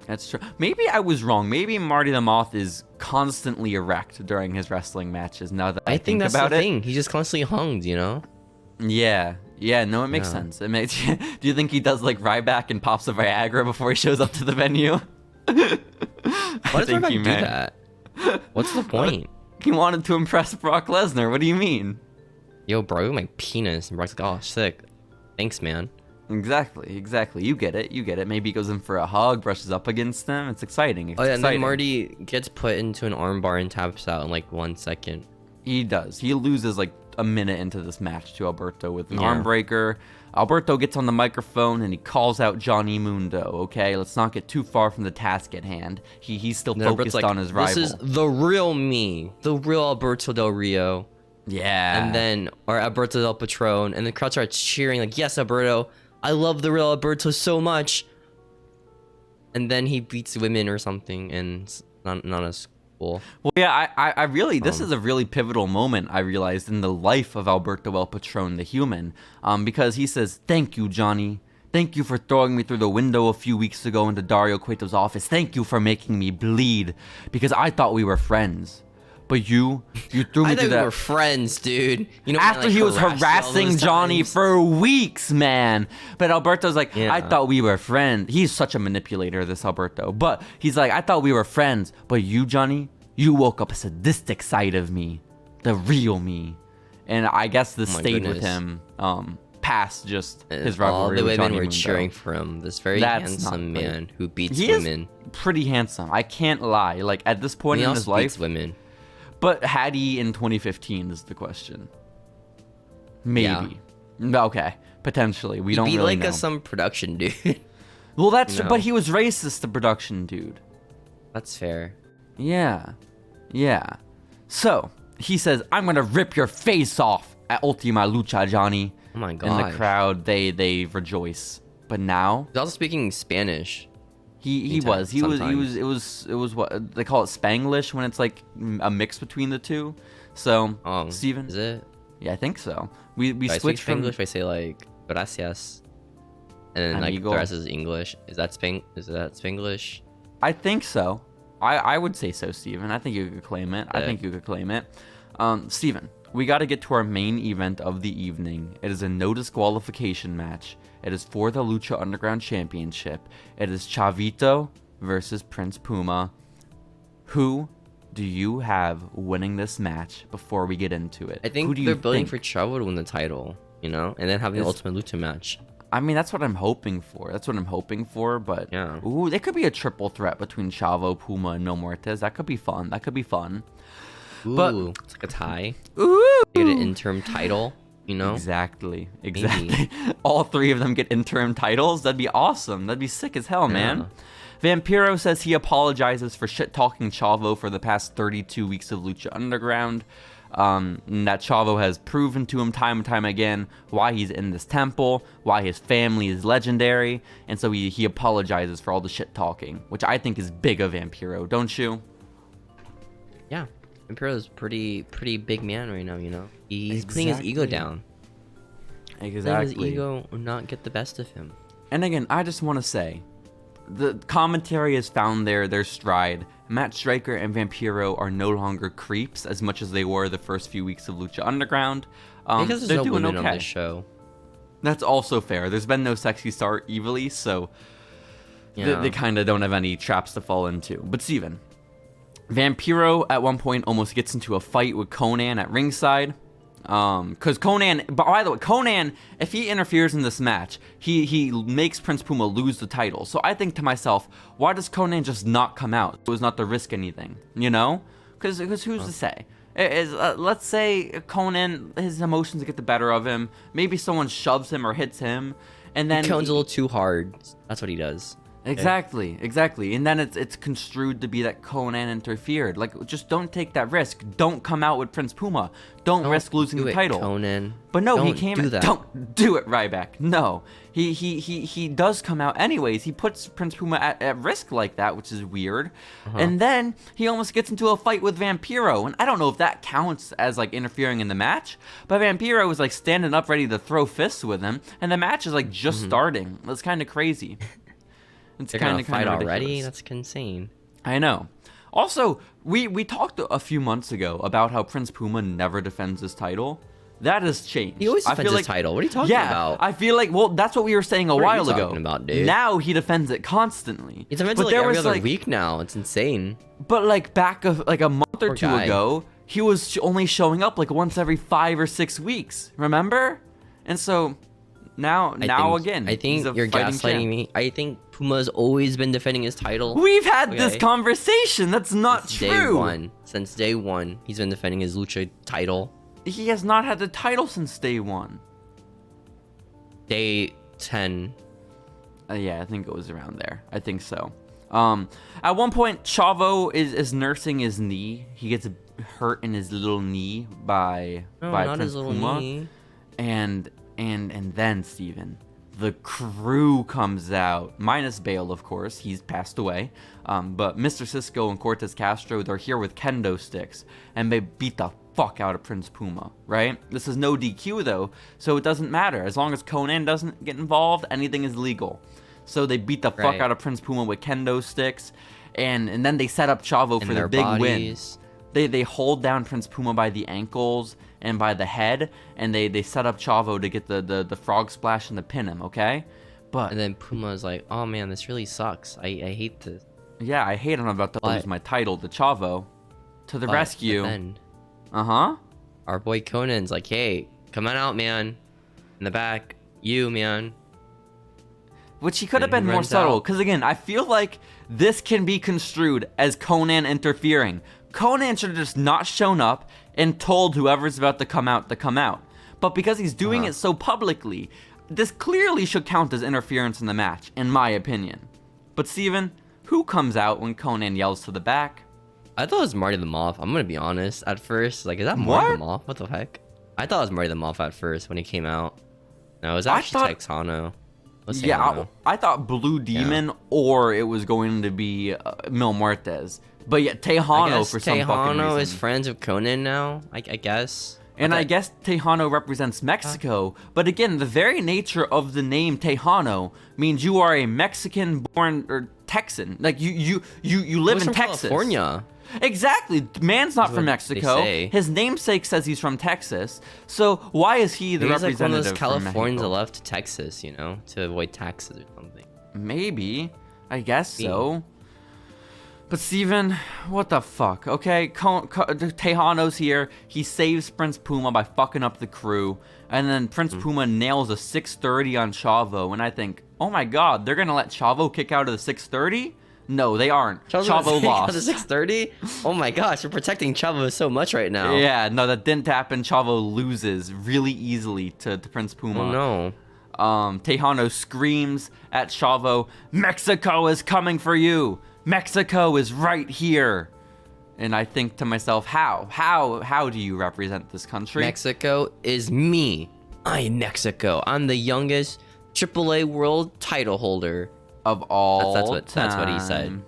That's true. Maybe I was wrong. Maybe Marty the Moth is constantly erect during his wrestling matches. Now that I think that's about the it, thing. He's just constantly hunged, you know? yeah, no, it makes sense. It makes. Do you think he does like Ryback and pops a Viagra before he shows up to the venue? Why does Ryback do that? What's the point? He wanted to impress Brock Lesnar. What do you mean? Yo, bro, my penis. And Brock's like, oh, sick. Thanks, man. Exactly. You get it. Maybe he goes in for a hug, brushes up against them. It's exciting. Oh, yeah, and then Marty gets put into an armbar and taps out in like 1 second. He does. He loses like a minute into this match to Alberto with an arm breaker. Alberto gets on the microphone and he calls out Johnny Mundo. Okay, let's not get too far from the task at hand. He's still focused on his rival. This is the real me, the real Alberto Del Rio. Yeah. And then, or Alberto Del Patron, and the crowd starts cheering like, yes, Alberto, I love the real Alberto so much. And then he beats women or something, and it's not as cool. Well, yeah, I really, this is a really pivotal moment, I realized, in the life of Alberto El Patron, the human, because he says, thank you, Johnny. Thank you for throwing me through the window a few weeks ago into Dario Cueto's office. Thank you for making me bleed, because I thought we were friends. But you threw me I through thought that. we were friends, dude. You know, After he was harassing Johnny for weeks, man. But Alberto's like, I thought we were friends. He's such a manipulator, this Alberto. But he's like, I thought we were friends. But you, Johnny, you woke up a sadistic side of me, the real me. And I guess this stayed with him past just his rivalry. All the with women Johnny were Mundo. cheering for him. This very handsome man who beats women. Pretty handsome. I can't lie. Like at this point in his life, beats women. But had he in 2015 is the question. Maybe. Yeah. Okay. Potentially. We don't really know. Some production dude. Well, that's but he was racist, the production dude. That's fair. Yeah. So he says, "I'm gonna rip your face off at Ultima Lucha, Johnny." Oh my god. And the crowd, they rejoice. But now he's also speaking Spanish. He was it was what they call it, Spanglish, when it's like a mix between the two. So Steven, is it? Yeah, I think so. We switched from Spanglish. I say like gracias, and then like the rest is English. Is that Spanglish? I think so. I would say so, Steven. I think you could claim it. I think you could claim it. Steven, we got to get to our main event of the evening. It is a no disqualification match. It is for the Lucha Underground Championship. It is Chavito versus Prince Puma. Who do you have winning this match before we get into it? I think they're building for Chavo to win the title, you know, and then having the Ultimate Lucha match. I mean, that's what I'm hoping for. But yeah. Ooh, it could be a triple threat between Chavo, Puma, and No Muertes. That could be fun. Ooh, but it's like a tie. Ooh, get an interim title. You know? Exactly. All three of them get interim titles. That'd be awesome. That'd be sick as hell, man. Vampiro says he apologizes for shit-talking Chavo for the past 32 weeks of Lucha Underground. That Chavo has proven to him time and time again why he's in this temple, why his family is legendary, and so he apologizes for all the shit-talking, which I think is big of Vampiro, don't you? Yeah. Vampiro's pretty big man right now, you know? He's putting his ego down. Exactly. Letting his ego not get the best of him. And again, I just want to say, the commentary has found their stride. Matt Striker and Vampiro are no longer creeps as much as they were the first few weeks of Lucha Underground. Because they're there's no doing women okay on this show. That's also fair. There's been no sexy star evilly, so they kind of don't have any traps to fall into. But Steven, Vampiro at one point almost gets into a fight with Konnan at ringside. Because Konnan, by the way, Konnan, if he interferes in this match, he makes Prince Puma lose the title. So I think to myself, why does Konnan just not come out? It was not to risk anything, you know? Because who's to say? Let's say Konnan, his emotions get the better of him. Maybe someone shoves him or hits him, and then he cones a little too hard. That's what he does. Exactly. And then it's construed to be that Konnan interfered. Like, just don't take that risk. Don't come out with Prince Puma. Don't risk losing the title. Konnan. But no, he Don't came. do that. Don't do it, Ryback. No, he does come out anyways. He puts Prince Puma at risk like that, which is weird. And then he almost gets into a fight with Vampiro, and I don't know if that counts as like interfering in the match. But Vampiro was like standing up, ready to throw fists with him, and the match is like just starting. That's kind of crazy. It's They're gonna fight already? That's insane. I know. Also, we talked a few months ago about how Prince Puma never defends his title. That has changed. He always defends his title. What are you talking about? I feel like, well, that's what we were saying a while ago. What are you talking about, dude? Now he defends it constantly. He defends it like every other week now. It's insane. But like back like a month or two ago, he was only showing up like once every 5 or 6 weeks. Remember? And so now again, I think you're gaslighting me. I think Puma's always been defending his title. We've had this conversation. That's not true. Since day one, he's been defending his Lucha title. He has not had the title since day 1. Day 10. Yeah, I think it was around there. I think so. At one point, Chavo is nursing his knee. He gets hurt in his little knee by Prince Puma. Knee. And then, Steven, the crew comes out, minus Bale, of course. He's passed away. But Mr. Cisco and Cortez Castro, they're here with kendo sticks, and they beat the fuck out of Prince Puma, right? This is no DQ, though, so it doesn't matter. As long as Konnan doesn't get involved, anything is legal. So they beat the fuck out of Prince Puma with kendo sticks, and then they set up Chavo for the big win. They hold down Prince Puma by the ankles and by the head, and they set up Chavo to get the frog splash and the pin him, okay? And then Puma's like, oh man, this really sucks. I hate this. Yeah, I hate I'm about to lose my title to Chavo. To the rescue. Our boy Konnan's like, hey, come on out, man. In the back, you, man. Which he could have been more subtle, because again, I feel like this can be construed as Konnan interfering. Konnan should have just not shown up and told whoever's about to come out to come out. But because he's doing it so publicly, this clearly should count as interference in the match, in my opinion. But Steven, who comes out when Konnan yells to the back? I thought it was Marty the Moth. I'm gonna be honest. At first, like, is that Marty the Moth? What the heck? I thought it was Marty the Moth at first when he came out. No, it was actually Texano. I thought Blue Demon, or it was going to be Mil Muertes. But yeah, Texano for some fucking reason. Texano is friends with Konnan now, I guess. And I guess Texano represents Mexico. But again, the very nature of the name Texano means you are a Mexican-born or Texan. Like you live in Texas. California. Exactly. Man's not from Mexico. His namesake says he's from Texas. So why is he the representative like one of those from Californians that Mexico? left to Texas, you know, to avoid taxes or something. Maybe. I guess so. But Steven, what the fuck? Okay, Texano's here. He saves Prince Puma by fucking up the crew. And then Prince Puma nails a 630 on Chavo. And I think, oh my god, they're going to let Chavo kick out of the 630? No, they aren't. Chavo lost. The 630? Oh my gosh, you're protecting Chavo so much right now. Yeah, no, that didn't happen. Chavo loses really easily to Prince Puma. Oh no. Texano screams at Chavo, Mexico is coming for you. Mexico is right here. And I think to myself, how do you represent this country? Mexico is me. I'm Mexico. I'm the youngest AAA world title holder of all that's what he said.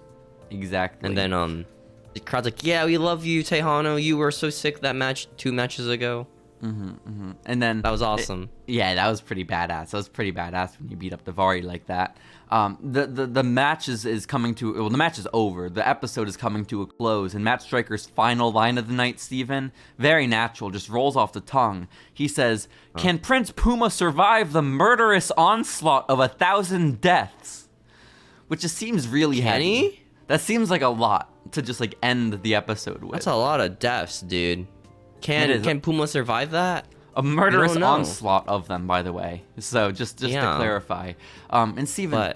Exactly. And then the crowd's like, yeah, we love you, Texano. You were so sick that match 2 matches ago. And then that was awesome. That was pretty badass. That was pretty badass when you beat up Davari like that. The match is coming to, well, the match is over. The episode is coming to a close, and Matt Striker's final line of the night, Steven, very natural, just rolls off the tongue. He says, "Can Prince Puma survive the murderous onslaught of 1,000 deaths?" Which just seems really heavy. That seems like a lot to just like end the episode with. That's a lot of deaths, dude. Can Puma survive that? A murderous onslaught of them, by the way. So just to clarify. And Steven,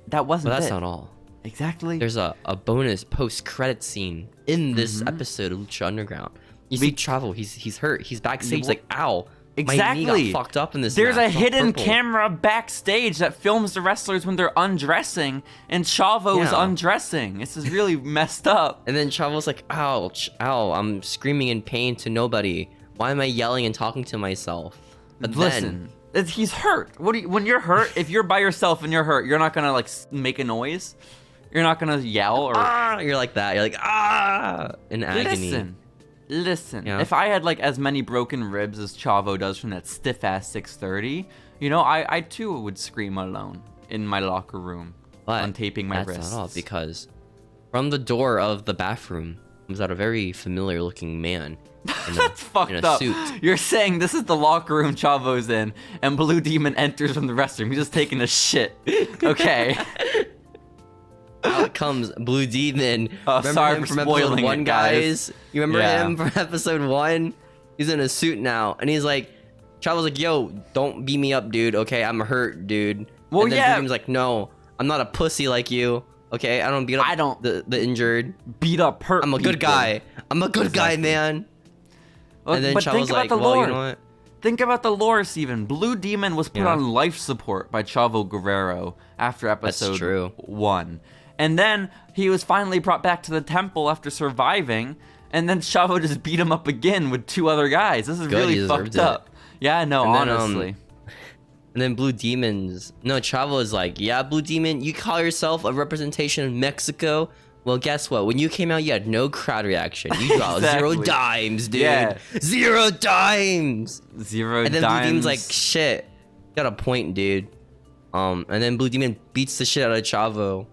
that wasn't But that's it. not all. Exactly. There's a bonus post-credit scene in this episode of Lucha Underground. You see Chavo, he's hurt. He's backstage like, ow, Exactly. My knee got fucked up in this There's match. a It's all hidden purple. camera backstage that films the wrestlers when they're undressing, and Chavo is Yeah. undressing. This is really messed up. And then Chavo's like, ouch, ow, I'm screaming in pain to nobody. Why am I yelling and talking to myself? But Listen, he's hurt. When you're hurt, if you're by yourself and you're hurt, you're not gonna like make a noise. You're not gonna yell or. You're like that. You're like, in agony. Listen. Yeah. If I had like as many broken ribs as Chavo does from that stiff ass 630, you know, I too would scream alone in my locker room, But untaping my that's wrists. not all, because from the door of the bathroom comes out a very familiar looking man. That's fucked in a up. suit. You're saying this is the locker room Chavo's in, and Blue Demon enters from the restroom. He's just taking a shit. Okay. Out comes Blue Demon. Remember sorry him for from episode spoiling 1, it, guys. You remember Yeah. him from episode 1? He's in a suit now, and he's like, Chavo's like, yo, don't beat me up, dude. Okay, I'm hurt, dude. Well, and then yeah. Blue Demon's like, no, I'm not a pussy like you. Okay, I don't beat up the injured. Beat up hurt I'm a good people. guy. I'm a good guy, man. Well, And then but Chavo's think about like, the well, lore. you know what? Think about the lore, Steven. Blue Demon was put Yeah. on life support by Chavo Guerrero after episode true. 1. And then he was finally brought back to the temple after surviving, and then Chavo just beat him up again with 2 other guys. This is Good, he really fucked deserved it. up. Yeah, no, And then, honestly. And then Blue Demon's... No, Chavo is like, yeah, Blue Demon, you call yourself a representation of Mexico? Well, guess what? When you came out, you had no crowd reaction. You got Exactly. 0 dimes, dude. Yeah. 0 dimes! 0 And then dimes. Blue Demon's like, shit. Got a point, dude. And then Blue Demon beats the shit out of Chavo.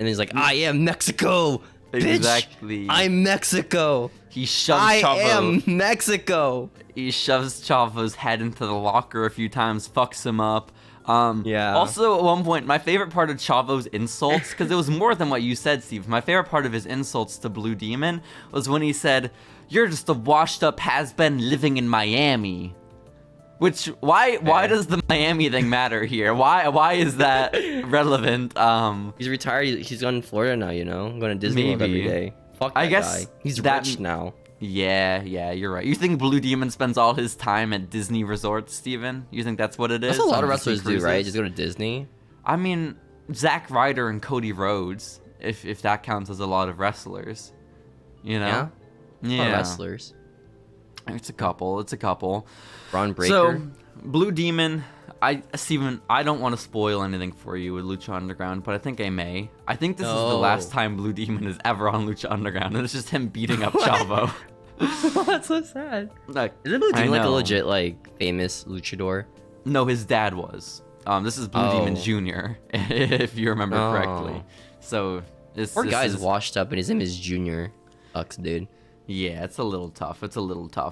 And he's like, I am Mexico! Bitch! Exactly. I'm Mexico! he shoves I Chavo. am Mexico! He shoves Chavo's head into the locker a few times, fucks him up. Yeah. Also, at one point, my favorite part of Chavo's insults, because it was more than what you said, Steve. My favorite part of his insults to Blue Demon was when he said, "You're just a washed-up has-been living in Miami." Which, why does the Miami thing matter here? Why is that relevant? He's retired. He's gone to Florida now, you know? Going to Disney World every Maybe. day. Fuck I that guess guy. He's that- rich now. Yeah, you're right. You think Blue Demon spends all his time at Disney resorts, Steven? You think that's what it is? That's what a lot on of Disney wrestlers do, right? cruises? Just go to Disney. I mean, Zack Ryder and Cody Rhodes, if that counts as a lot of wrestlers. You know? A lot of wrestlers. It's a couple. Braun Breaker. So, Blue Demon, Steven, I don't want to spoil anything for you with Lucha Underground, but I think I may. I think this is the No. last time Blue Demon is ever on Lucha Underground, and it's just him beating up Chavo. That's so sad. Like, Isn't Blue I Demon like a know. legit, like, famous luchador? No, his dad was. This is Blue Demon Jr., if you remember correctly. So, Poor this guy's is, washed up and his name is Junior. Sucks, dude. yeah, it's a little tough.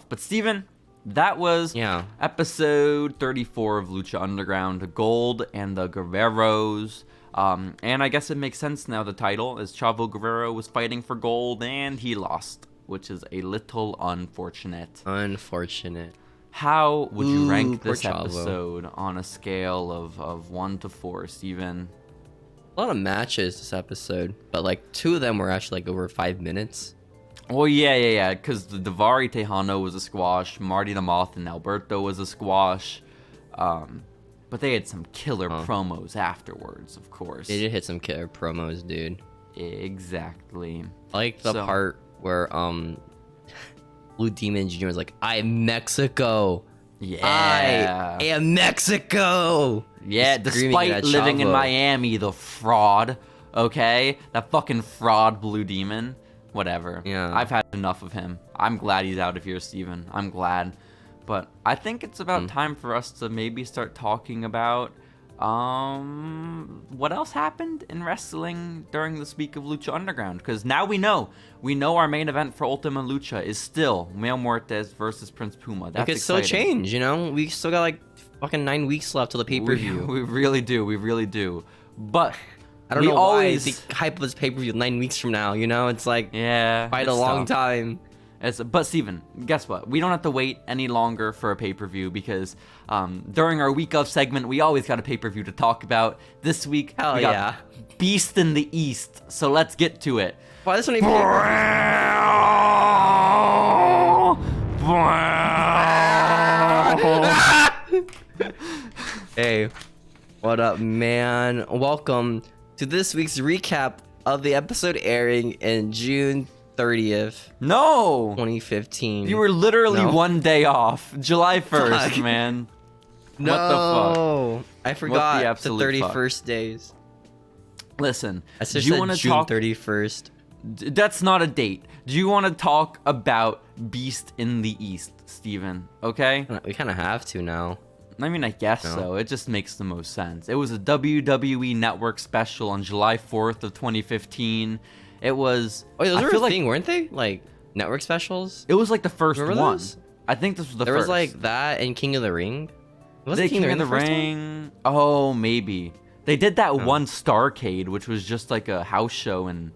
But Steven, that was episode 34 of Lucha Underground, Gold and the Guerreros. And I guess it makes sense now, the title, as Chavo Guerrero was fighting for gold and he lost, which is a little unfortunate. Unfortunate. How would you rank poor this Chavo. episode on a scale of 1 to 4, Steven? A lot of matches this episode, but like 2 of them were actually like over 5 minutes. Well, yeah, because the Davari Texano was a squash, Marty the Moth and Alberto was a squash, but they had some killer promos afterwards, of course. They did hit some killer promos, dude. Exactly. I like the part where Blue Demon Jr. was like, I'm Mexico. Yeah. I am Mexico. Yeah, Just screaming despite at living in Chavo. Miami, the fraud, okay? That fucking fraud Blue Demon. Whatever. Yeah. I've had enough of him. I'm glad he's out of here, Steven. I'm glad. But I think it's about time for us to maybe start talking about what else happened in wrestling during this week of Lucha Underground. Because now we know our main event for Ultima Lucha is still Mil Muertes versus Prince Puma. That's It could still exciting. change, you know? We still got like fucking 9 weeks left till the pay-per-view. We really do. But I don't we know always... why the hype of this pay-per-view 9 weeks from now, you know? It's like, Yeah. quite a it's long tough. time. But Steven, guess what? We don't have to wait any longer for a pay-per-view because during our week of segment, we always got a pay-per-view to talk about. This week, Hell we got Beast in the East. So let's get to it. Why this one even Hey, what up, man? Welcome to this week's recap of the episode airing in June 30th, No! 2015. You were literally No. one day off. July 1st, Fuck. man. No, What the fuck? I forgot the absolute fuck? 31st days. Listen, I do just you said want to June talk? 31st. That's not a date. Do you want to talk about Beast in the East, Steven? Okay? We kind of have to now. I mean, I guess No. so. It just makes the most sense. It was a WWE Network special on July 4th of 2015. It was... Oh, yeah, those I were feel a like thing, weren't they? Like, network specials? it was like the first Remember one. those? I think this was the There first. was like that and King of the Ring. Was King of the the first one? Ring. Oh, maybe. They did that one Starcade, which was just like a house show in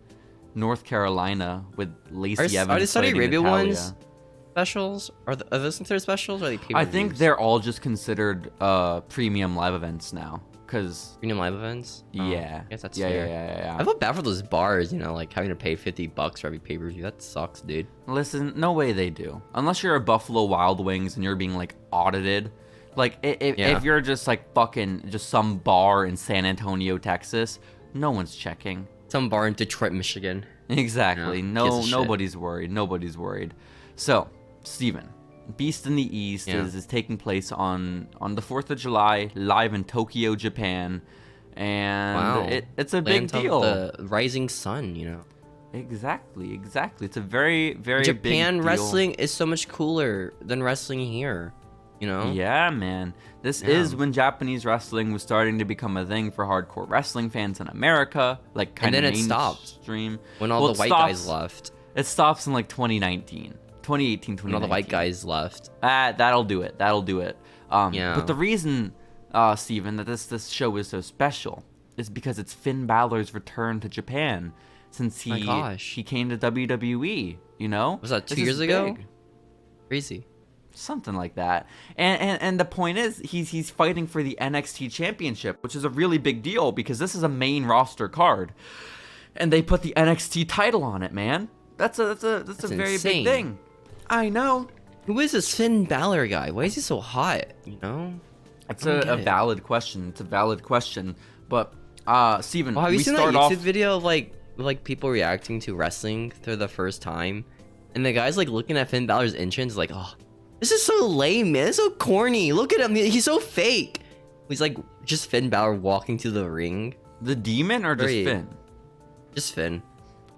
North Carolina with Lacey Evans. Are the Saudi fighting Arabia Natalia. ones specials? Are those considered specials? Or are they pay-per-views? I think they're all just considered premium live events now. Cause premium live events. yeah, I guess that's yeah, fair. yeah. I feel bad for those bars, like having to pay $50 for every pay-per-view. That sucks, dude. Listen, no way they do. Unless you're a Buffalo Wild Wings and you're being like audited. Like if you're just like fucking just some bar in San Antonio, Texas, no one's checking. Some bar in Detroit, Michigan. Exactly. Yeah, No, gives a shit. nobody's worried. Nobody's worried. So, Steven, Beast in the East is taking place on the 4th of July, live in Tokyo, Japan, and Wow. it's a big Land of deal. the rising sun, Exactly. It's a very, very Japan big deal. wrestling is so much cooler than wrestling here, Yeah, man. This is when Japanese wrestling was starting to become a thing for hardcore wrestling fans in America, like kind And of then it stopped. mainstream. When all Well, the it white stops- guys left. It stops in like 2019, 2018, 2019. When all the white guys left. That'll do it. Yeah. But the reason, Steven, that this show is so special is because it's Finn Balor's return to Japan since My gosh. he came to WWE. Was that 2 This years is ago? big. Crazy. Something like that. And the point is, he's fighting for the NXT Championship, which is a really big deal because this is a main roster card, and they put the NXT title on it, man. That's a very insane. big thing. I know. Who is this Finn Balor guy? Why is he so hot? It's don't a get it. valid question. It's a valid question. But Steven, Well, have you we seen that start YouTube off. video of like people reacting to wrestling for the first time? And the guy's like looking at Finn Balor's entrance like, oh, this is so lame, man. It's so corny. Look at him. He's so fake. He's like just Finn Balor walking to the ring. The demon or just Very- Finn? Just Finn.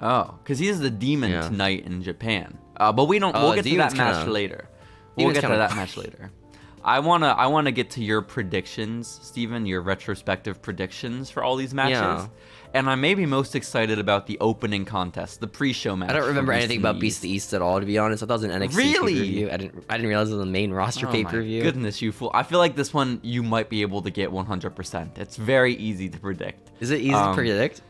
Oh, because he is the demon Yeah. tonight in Japan. But we'll get to that Demon's match kinda- later. We'll Demon's get to kinda that match later. I wanna get to your predictions, Steven, your retrospective predictions for all these matches. Yeah. And I'm maybe most excited about the opening contest, the pre-show match. I don't for remember Beast anything in the about Beast of the East at all, to be honest. I thought it was an NXT Really? pay-per-view. I didn't realize it was a main roster Oh pay-per-view. my goodness, you fool. I feel like this one you might be able to get 100%. It's very easy to predict. Is it easy to predict?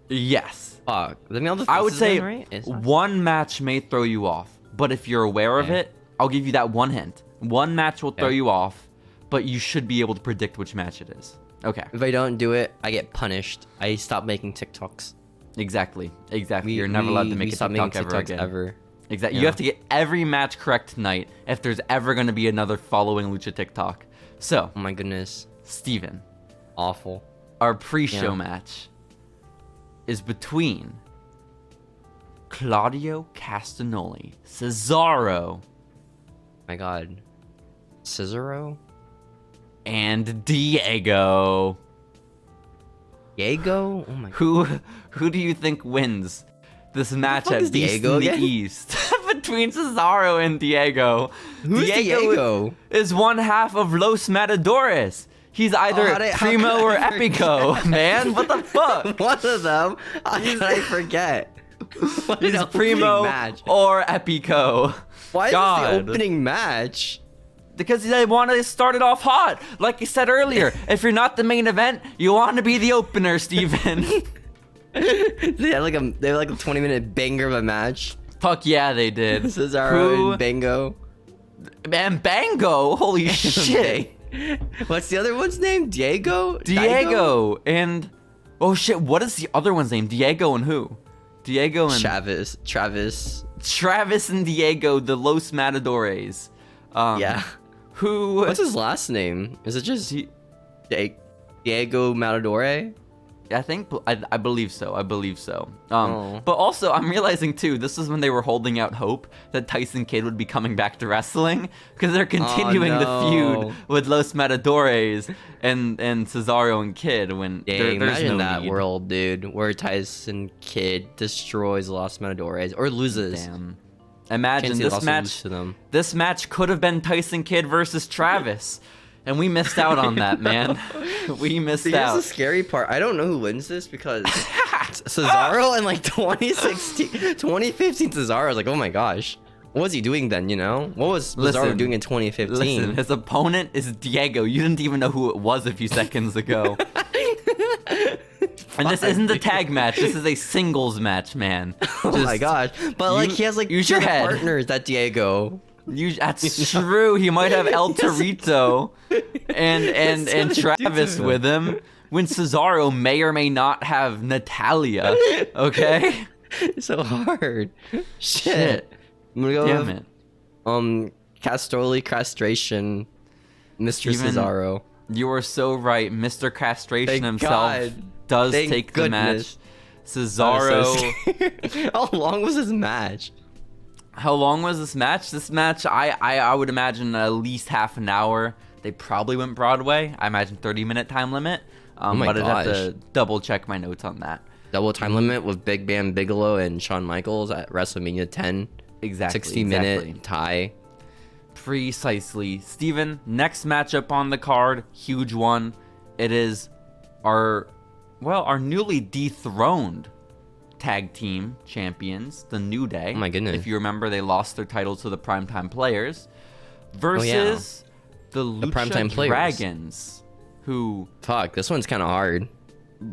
Yes. Fuck. I mean, all the I would faces say in, right? It's not- one match may throw you off, but if you're aware of Okay. it, I'll give you that one hint. One match will throw Okay. you off, but you should be able to predict which match it is. Okay. If I don't do it, I get punished. I stop making TikToks. Exactly. You're never allowed to make a stop TikTok making ever TikToks again. ever. Exactly. Yeah. You have to get every match correct tonight if there's ever going to be another Following Lucha TikTok. So, Oh my goodness. Steven, Awful. our pre-show Yeah. match is between Claudio Castagnoli, Cesaro, My god. Cesaro? and Diego. Diego? Oh my god. Who do you think wins this match fuck at is Beast Diego in the again? East between Cesaro and Diego? Who's Diego? is one half of Los Matadores. He's either how Primo could or I Epico, man. What the fuck? One of them? How did I forget? What He's an opening Primo match. or Epico. Why God. is this the opening match? Because they want to start it off hot. Like I said earlier, if you're not the main event, you want to be the opener, Steven. They had like a 20-minute banger of a match. Fuck yeah, they did. Cesaro and Bango. And Bango? Holy shit. What's the other one's name? Diego? Diego and... Oh shit, what is the other one's name? Diego and who? Diego and... Travis. Travis and Diego, the Los Matadores. Yeah. who... What's his last name? Is it just Diego Matador? I believe so. But also, I'm realizing too, this is when they were holding out hope that Tyson Kidd would be coming back to wrestling, because they're continuing the feud with Los Matadores and Cesaro and Kidd. When there's imagine no that need. world, dude, where Tyson Kidd destroys Los Matadores or loses. Damn. Imagine this match. This match could have been Tyson Kidd versus Travis. And we missed out on that, man. We missed out. Here's the scary part. I don't know who wins this because Cesaro in like 2015 Cesaro was like, oh my gosh. What was he doing then, you know? What was Cesaro doing in 2015? Listen, his opponent is Diego. You didn't even know who it was a few seconds ago. And this isn't a tag match. This is a singles match, man. Oh my gosh. But like he has like use your head. partners, that Diego. That's true. He might have El Torito and Travis with him. When Cesaro may or may not have Natalia. Okay. It's so hard. Shit. I'm gonna go Damn with, it. Castroli Castration, Mr. Cesaro. You are so right. Mr. Castration Thank himself God. does Thank take goodness. the match. Cesaro. How long was his match? How long was this match? This match, I would imagine at least half an hour. They probably went Broadway. I imagine 30-minute time limit. But I'd have to double check my notes on that. Double time limit with Big Bam Bigelow and Shawn Michaels at WrestleMania 10. Exactly. 60-minute tie. Precisely. Steven, next matchup on the card, huge one. It is our newly dethroned tag team champions, the New Day. Oh my goodness. If you remember, they lost their titles to the Primetime Players versus the Lucha Primetime Dragons, who... Fuck, this one's kind of hard.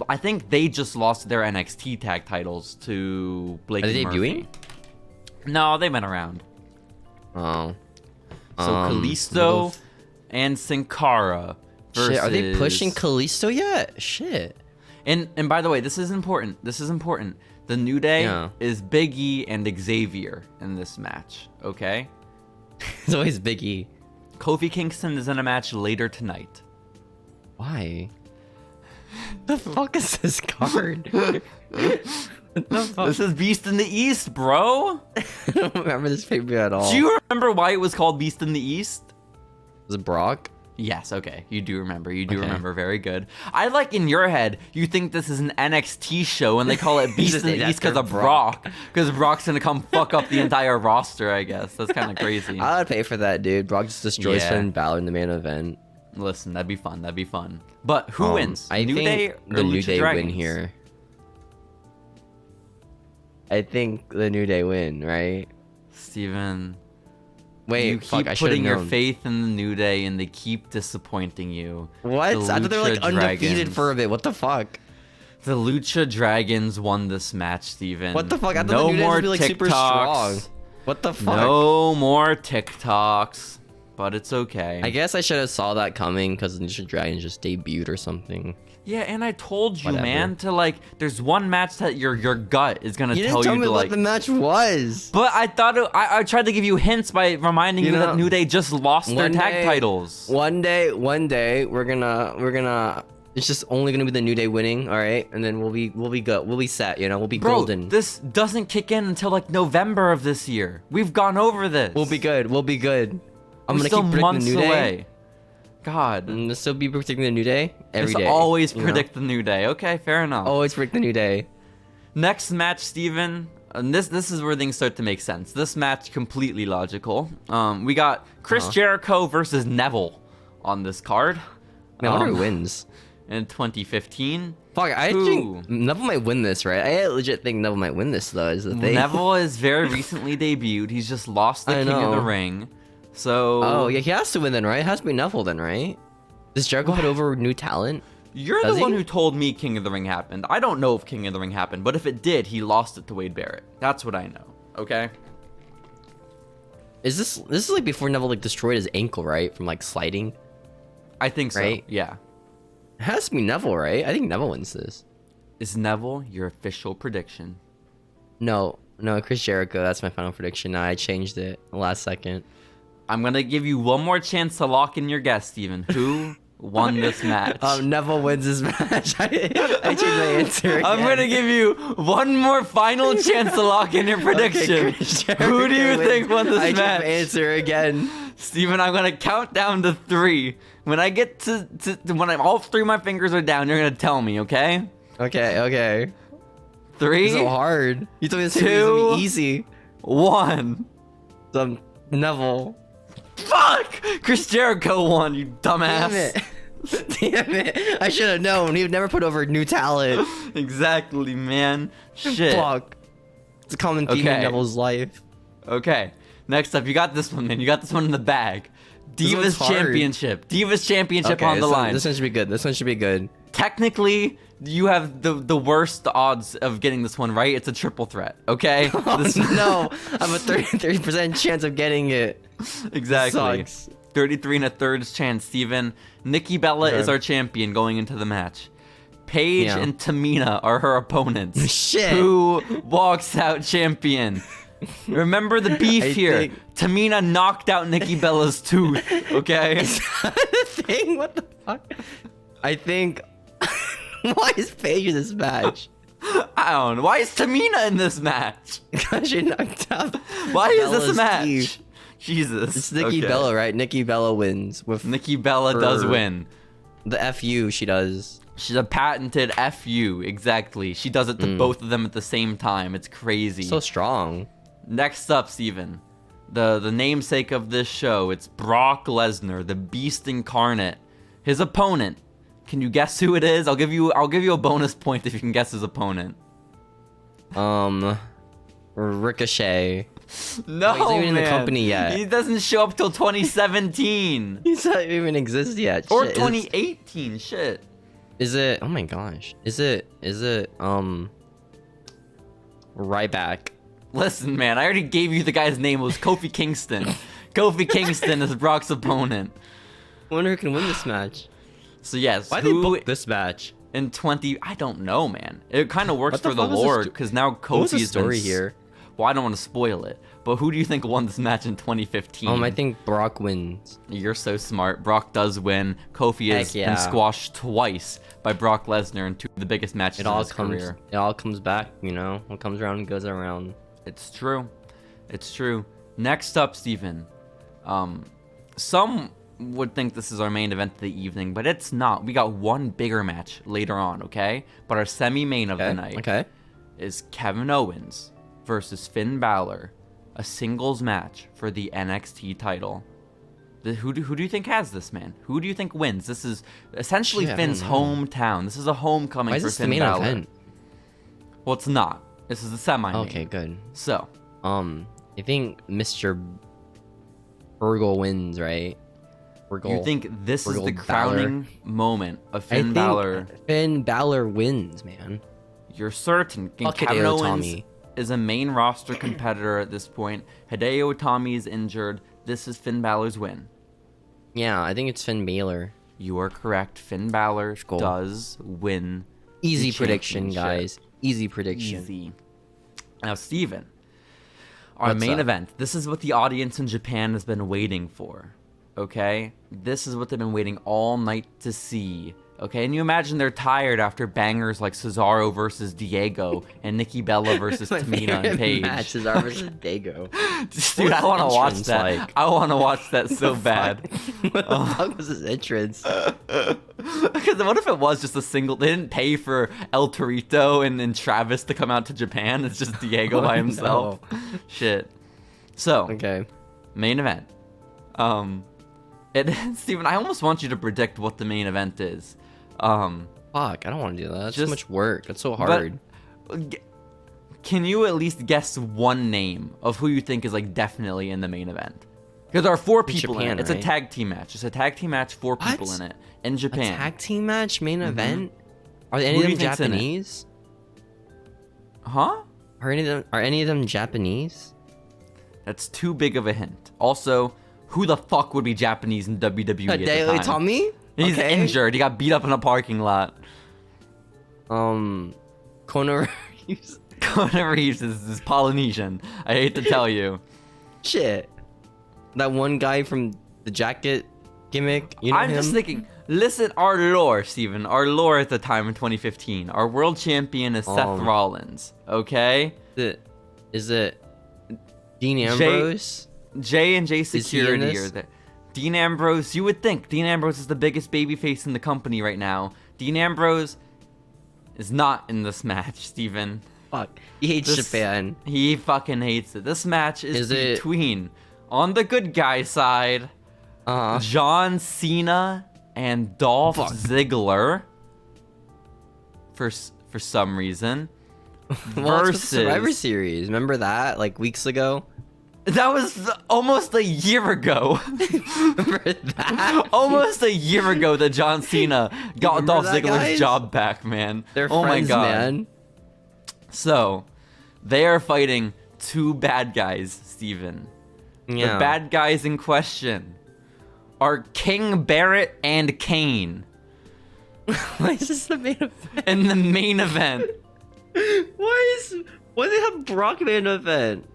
I think they just lost their NXT tag titles to Blake and Murphy. Are they debuting? No, they've been around. Oh. So Kalisto and Sin Cara versus... Shit, are they pushing Kalisto yet? Shit. And by the way, this is important. The New Day is Big E and Xavier in this match, okay? It's always Big E. Kofi Kingston is in a match later tonight. Why? The fuck is this card? This is Beast in the East, bro. I don't remember this pay-per-view at all. Do you remember why it was called Beast in the East? Was it Brock? Yes, okay. You do remember. Remember. Very good. I like in your head, you think this is an NXT show and they call it Beast in the East because of Brock. Because Brock's going to come fuck up the entire roster, I guess. That's kind of crazy. I would pay for that, dude. Brock just destroys Finn Balor in the main event. Listen, that'd be fun. But who wins? I New think Day or the New Lucha Day Dragons? win here. I think the New Day win, right? Steven... Wait, you keep putting your faith in the New Day and they keep disappointing you. What? I thought they were like undefeated for a bit. What the fuck? The Lucha Dragons won this match, Steven. What the fuck? I thought the New Day would be like super strong. What the fuck? No more TikToks, but it's okay. I guess I should have saw that coming because the Lucha Dragons just debuted or something. Yeah, and I told you, man, to like, there's one match that your gut is gonna tell you to like. You didn't tell me what the match was. But I thought I tried to give you hints by reminding you that New Day just lost their tag titles. One day, we're gonna. It's just only gonna be the New Day winning, all right, and then we'll be good. We'll be set, you know. We'll be golden. This doesn't kick in until like November of this year. We've gone over this. We'll be good. I'm gonna still keep predicting months the New Day. away. God. I'm gonna still be predicting the New Day every day. Always predict the New Day. Okay, fair enough. Always predict the New Day. Next match, Steven. And this is where things start to make sense. This match completely logical. We got Chris Jericho versus Neville on this card. Man, I wonder who wins. In 2015. Fuck, I think Neville might win this, right? I legit think Neville might win this, though, is the thing. Neville is very recently debuted. He's just lost the King of the Ring. So... Oh, yeah, he has to win then, right? It has to be Neville then, right? Does Jericho put over new talent? You're the one who told me King of the Ring happened. I don't know if King of the Ring happened, but if it did, he lost it to Wade Barrett. That's what I know, okay? Is this is like before Neville like destroyed his ankle, right? From like sliding? I think so, right? Yeah. It has to be Neville, right? I think Neville wins this. Is Neville your official prediction? No, Chris Jericho. That's my final prediction. Nah, I changed it last second. I'm gonna give you one more chance to lock in your guess, Steven. Who won this match? Neville wins this match. I changed my answer again. I'm gonna give you one more final chance to lock in your prediction. Who do you think won this match? I changed my answer again. Steven, I'm gonna count down to 3. When I get to when all 3 of my fingers are down, you're gonna tell me, okay? Okay. 3. It's so hard. You told me this was gonna be easy. 1. Neville. Fuck! Chris Jericho won, you dumbass. Damn it. I should have known. He would never put over new talent. Exactly, man. Shit. Fuck. It's a common theme in Neville's life. Okay. Next up, you got this one, man. You got this one in the bag. Divas Championship. Divas Championship on the line. This one should be good. Technically, you have the worst odds of getting this one right. It's a triple threat, okay? No, I have a 30% chance of getting it. Exactly. Sucks. 33 and a third chance, Steven. Nikki Bella is our champion going into the match. Paige and Tamina are her opponents. Shit. Who walks out champion? Remember the beef here. Tamina knocked out Nikki Bella's tooth, okay? Is that a thing? What the fuck? I think... Why is Paige in this match? I don't know. Why is Tamina in this match? Because she knocked out Why is this a match? Teeth. Jesus. It's Nikki Bella, right? Nikki Bella wins. With Nikki Bella does win. The FU she does. She's a patented FU, exactly. She does it to both of them at the same time. It's crazy. So strong. Next up, Steven. The namesake of this show, it's Brock Lesnar, the Beast Incarnate. His opponent. Can you guess who it is? I'll give you a bonus point if you can guess his opponent. Ricochet. No, he's not even in the man. company yet. He doesn't show up till 2017. He's not even exist yet. Or Shit. 2018. Shit. Is it? Oh my gosh. Is it? Ryback. Listen, man. I already gave you the guy's name. It was Kofi Kingston. Kofi Kingston is Brock's opponent. I wonder who can win this match. So yes, why they book this match in 20? I don't know, man. It kind of works for the lore because now Kofi is story here. Well, I don't want to spoil it, but who do you think won this match in 2015? I think Brock wins. You're so smart. Brock does win. Kofi has been squashed twice by Brock Lesnar in 2 of the biggest matches of his career. It all comes back, you know. What comes around and goes around. It's true. It's true. Next up, Steven. Some would think this is our main event of the evening, but it's not. We got one bigger match later on, okay? But our semi-main of the night is Kevin Owens versus Finn Balor, a singles match for the NXT title. Who do you think has this, man? Who do you think wins? This is essentially Finn's hometown. This is a homecoming for Finn Balor. Event? Well, it's not. This is the semi-main. Okay, good. So, I think Mr. Burgle wins, right? You think this is the crowning moment of Finn Balor? Finn Balor wins, man. You're certain? Kevin Owens is a main roster competitor at this point. Hideo Itami is injured. This is Finn Balor's win. Yeah, I think it's Finn Balor. You are correct. Finn Balor does win. Easy prediction, guys. Easy prediction. Easy. Now, Steven, our main event. This is what the audience in Japan has been waiting for. Okay? This is what they've been waiting all night to see. Okay? And you imagine they're tired after bangers like Cesaro versus Diego and Nikki Bella versus Tamina and Paige. Cesaro versus Diego. Dude, I want to watch that. Like? I want to watch that so bad. What the fuck was his entrance? Because what if it was just a single... They didn't pay for El Torito and Travis to come out to Japan. It's just Diego by himself. No. Shit. So, main event. Steven, I almost want you to predict what the main event is. Fuck, I don't want to do that. That's so much work. That's so hard. Can you at least guess one name of who you think is like definitely in the main event? Because there are 4 people in it. It's a tag team match. It's a tag team match, 4 people in it. In Japan. A tag team match? Main event? Are any of them Japanese? Huh? Are any of them Japanese? That's too big of a hint. Also, who the fuck would be Japanese in WWE at the time? Itami? He's injured. He got beat up in a parking lot. Konnan Reeves. Konnan Reeves is Polynesian. I hate to tell you. Shit. That one guy from the jacket gimmick. You know I'm him? just thinking, listen, our lore, Steven. Our lore at the time in 2015. Our world champion is Seth Rollins, okay? Is it Dean Ambrose? J&J Security are there. Dean Ambrose, you would think. Dean Ambrose is the biggest babyface in the company right now. Dean Ambrose is not in this match, Steven. Fuck. He hates Japan. He fucking hates it. This match is between, on the good guy side, John Cena and Dolph Ziggler. For some reason. Versus Survivor Series. Remember that? Like weeks ago? That was almost a year ago. Remember that? Almost a year ago that John Cena got Dolph Ziggler's job back, man. They're friends, my God. Man. So, they are fighting two bad guys, Steven. Yeah. The bad guys in question are King Barrett and Kane. Why is this the main event? In the main event. Why do they have Brock main event?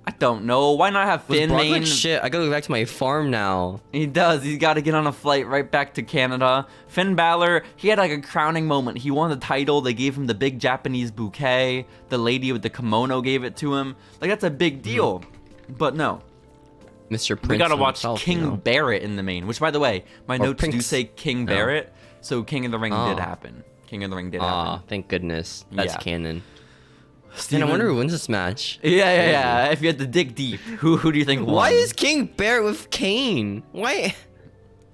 I don't know. Why not have Finn main? Like, shit, I gotta go back to my farm now. He does. He's got to get on a flight right back to Canada. Finn Balor, he had like a crowning moment. He won the title. They gave him the big Japanese bouquet. The lady with the kimono gave it to him. Like, that's a big deal. But no. Mr. Prince We gotta watch himself, King Barrett in the main. Which, by the way, my notes do Prince. say King Barrett. So King of the Ring did happen. King of the Ring did happen. Thank goodness. That's canon. Steven, I wonder who wins this match. Yeah. If you had to dig deep, who do you think won? Why is King Barrett with Kane? Why?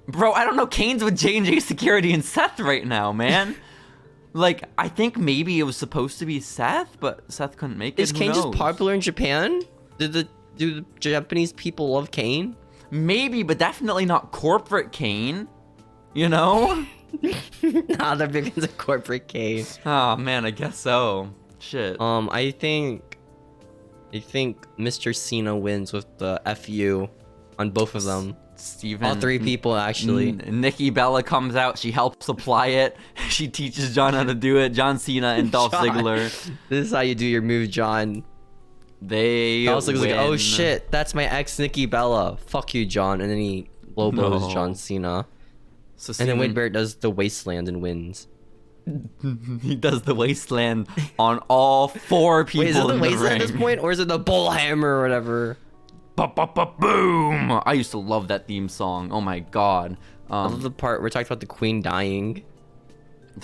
Bro, I don't know. Kane's with J&J Security and Seth right now, man. Like, I think maybe it was supposed to be Seth, but Seth couldn't make it. Is Kane just popular in Japan? Do the Japanese people love Kane? Maybe, but definitely not corporate Kane. You know? Nah, they're big into corporate Kane. Oh man, I guess so. Shit. I think Mr. Cena wins with the FU on both of them. Steven. All three people, actually. Nikki Bella comes out. She helps apply it. She teaches John how to do it. John Cena and Dolph Ziggler. This is how you do your move, John. Dolph Ziggler's like, oh shit, that's my ex Nikki Bella. Fuck you, John. And then he lobos John Cena. So and then Wade Barrett does the wasteland and wins. He does the wasteland on all four people. Wait, is it the wasteland ring. at this point, or is it the bullhammer or whatever? Boom! I used to love that theme song. Oh my god. I love the part where we talked about the queen dying.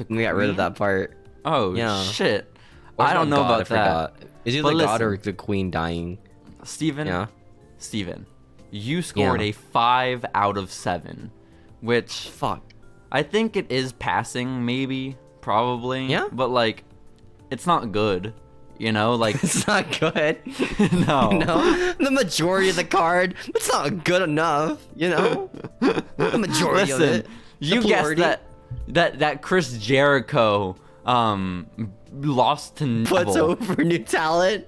We got rid of that part. Oh shit! Or I don't know about that. Is it the god or the queen dying? Steven? Yeah. Steven, you scored a 5 out of 7, which I think it is passing, maybe, probably. Yeah. But like, it's not good. You know, like it's not good. No. The majority of the card, it's not good enough. You know, the majority of it. You guessed that Chris Jericho lost to Neville. What's over New Talent?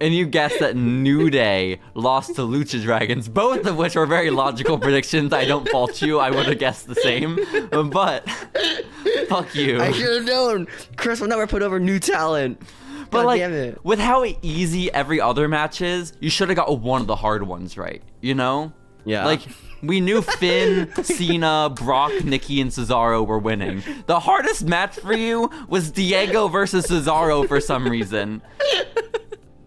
And you guessed that New Day lost to Lucha Dragons, both of which were very logical predictions. I don't fault you. I would have guessed the same. But fuck you. I should have known. Chris will never put over New Talent. But God like, damn it. with how easy every other match is, you should have got one of the hard ones right. You know? Yeah. Like, we knew Finn, Cena, Brock, Nikki, and Cesaro were winning. The hardest match for you was Diego versus Cesaro for some reason.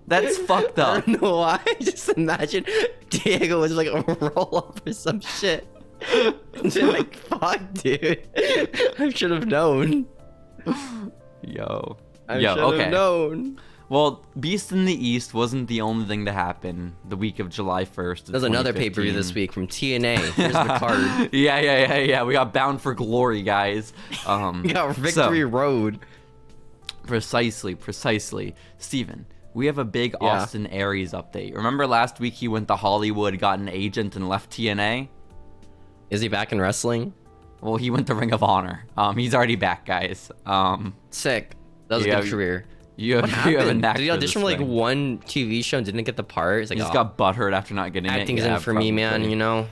That's fucked up. I don't know why. Just imagine Diego was like a roll up or some shit. They're like, fuck, dude. I should have known. Yo. I should have known. Well, Beast in the East wasn't the only thing to happen the week of July 1st. There's another pay-per-view this week from TNA. Here's the card. Yeah. We got Bound for Glory, guys. We got Victory Road. Precisely. Steven, we have a big Austin Aries update. Remember last week he went to Hollywood, got an agent, and left TNA? Is he back in wrestling? Well, he went to Ring of Honor. He's already back, guys. Sick. That was a good career. You have a knack. Did he audition for like one TV show and didn't get the part? It's like, he just got butthurt after not getting it. Acting isn't for me, man, you know?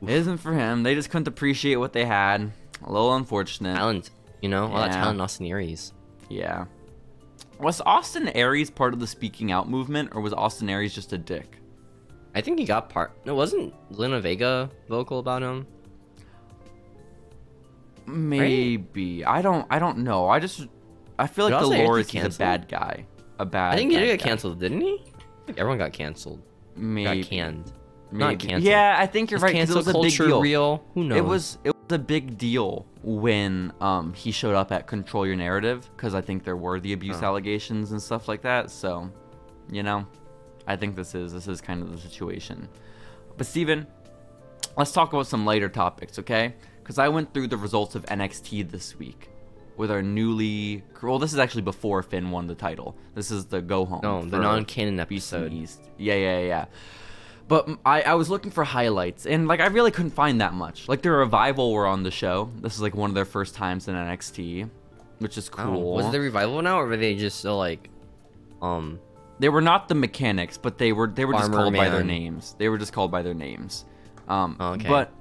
It isn't for him. They just couldn't appreciate what they had. A little unfortunate. Talent, you know? All that talent in Austin Aries. Yeah. Was Austin Aries part of the speaking out movement, or was Austin Aries just a dick? I think he got part. No, wasn't Lena Vega vocal about him? Maybe. Right? I don't know. I feel like Dolores is a bad guy. I think he did get canceled, didn't he? I think everyone got canceled. Maybe. Got canned. Maybe. Not canceled. Yeah, I think you're right. Cancel it was culture a big deal. Real? Who knows? It was a big deal when he showed up at Control Your Narrative, because I think there were the abuse allegations and stuff like that. So, you know, I think this is kind of the situation. But Steven, let's talk about some lighter topics, okay? Because I went through the results of NXT this week with our this is actually before Finn won the title. This is the go home. No, the non-canon episode. East. Yeah. But I was looking for highlights, and like I really couldn't find that much. Like the Revival were on the show. This is like one of their first times in NXT, which is cool. Was it the Revival now, or were they just still like, They were not the Mechanics, but they were just called by their names. Okay. But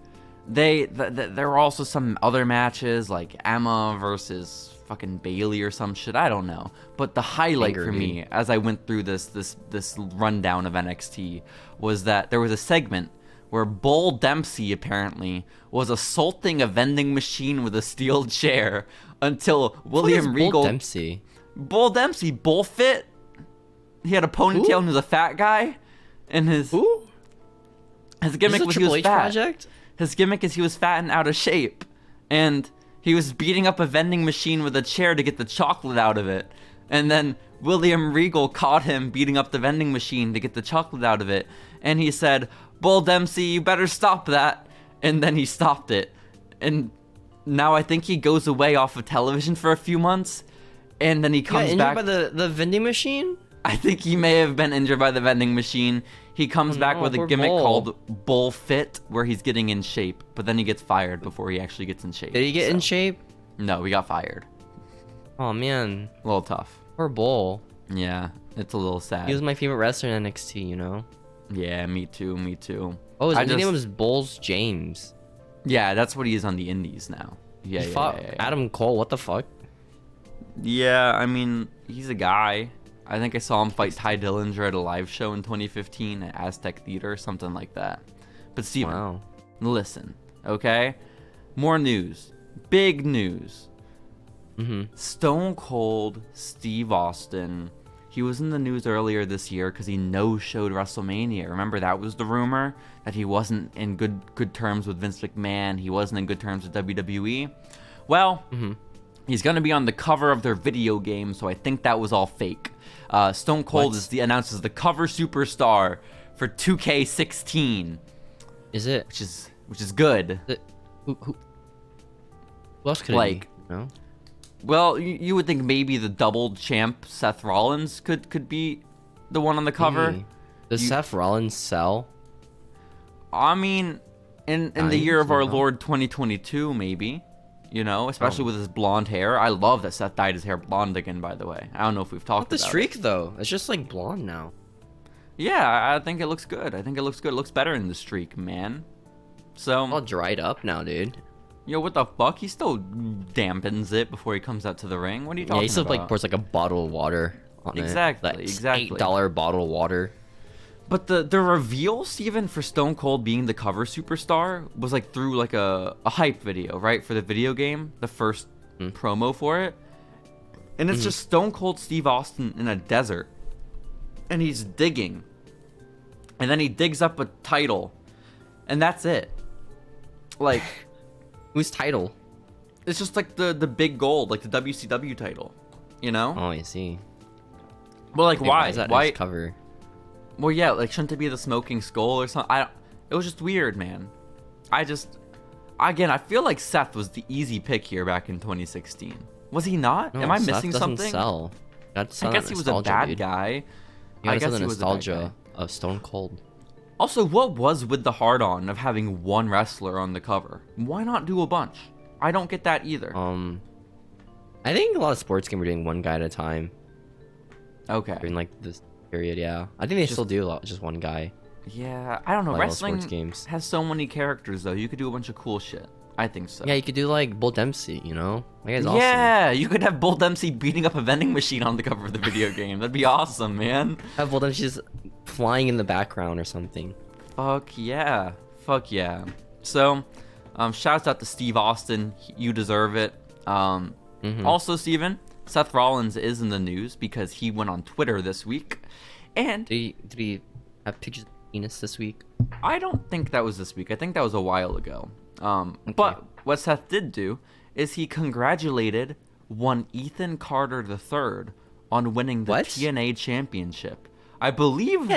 there were also some other matches like Emma versus fucking Bailey or some shit. I don't know. But the highlight for me as I went through this rundown of NXT was that there was a segment where Bull Dempsey apparently was assaulting a vending machine with a steel chair until William Regal. Bull Dempsey, Bullfit. He had a ponytail and he was a fat guy. And his gimmick was he was fat. Project? His gimmick is he was fat and out of shape. And he was beating up a vending machine with a chair to get the chocolate out of it. And then William Regal caught him beating up the vending machine to get the chocolate out of it. And he said, "Bull Dempsey, you better stop that." And then he stopped it. And now I think he goes away off of television for a few months. And then he comes back. By the vending machine? I think he may have been injured by the vending machine. He comes back with a gimmick called Bull Fit, where he's getting in shape, but then he gets fired before he actually gets in shape. Did he get in shape? No, he got fired. Oh man, a little tough. Poor Bull. Yeah, it's a little sad. He was my favorite wrestler in NXT, you know. Yeah, me too. Oh, his name was Bulls James. Yeah, that's what he is on the Indies now. Yeah, he fought Adam Cole. What the fuck? Yeah, I mean, he's a guy. I think I saw him fight Ty Dillinger at a live show in 2015 at Aztec Theater, something like that. But Steven, listen, okay? More news. Big news. Stone Cold Steve Austin. He was in the news earlier this year because he no-showed WrestleMania. Remember, that was the rumor? That he wasn't in good terms with Vince McMahon. He wasn't in good terms with WWE. Well, he's going to be on the cover of their video game, so I think that was all fake. Stone Cold announced as the cover superstar for 2K16. Is it? Which is good. Who else could it be? No? Well, you would think maybe the double champ Seth Rollins could be the one on the cover. Does Seth Rollins sell? I mean, in the year of our Lord 2022, maybe. You know, especially with his blonde hair. I love that Seth dyed his hair blonde again, by the way. I don't know if we've talked about it. The streak, though. It's just like blonde now. Yeah, I think it looks good. It looks better in the streak, man. So all dried up now, dude. Yo, what the fuck? He still dampens it before he comes out to the ring. What are you talking about? Yeah, he still like pours like a bottle of water on it. Exactly. $8 bottle of water. But the reveal, Steven, for Stone Cold being the cover superstar was like through like a hype video, right? For the video game, the first promo for it. And it's just Stone Cold Steve Austin in a desert. And he's digging. And then he digs up a title. And that's it. Like... Whose title? It's just like the big gold, like the WCW title. You know? Oh, I see. Well, like, why? Is that his cover? Well, yeah, like, shouldn't it be the smoking skull or something? It was just weird, man. Again, I feel like Seth was the easy pick here back in 2016. Was he not? No, Am I Seth missing something? Sell. I guess he was a bad guy. I guess the nostalgia of Stone Cold. Also, what was with the hard-on of having one wrestler on the cover? Why not do a bunch? I don't get that either. I think a lot of sports games were doing one guy at a time. Okay. During like this period, yeah. I think they still do a lot, just one guy. Yeah, I don't know. Wrestling games has so many characters, though. You could do a bunch of cool shit. I think so. Yeah, you could do like Bull Dempsey, you know? That guy's awesome. Yeah, you could have Bull Dempsey beating up a vending machine on the cover of the video game. That'd be awesome, man. Have Bull Dempsey just flying in the background or something. Fuck yeah. Fuck yeah. So, shouts out to Steve Austin. You deserve it. Also, Steven, Seth Rollins is in the news because he went on Twitter this week. And did he have pictures of penis this week? I don't think that was this week. I think that was a while ago. Okay. But what Seth did do is he congratulated one Ethan Carter III on winning the TNA championship. I believe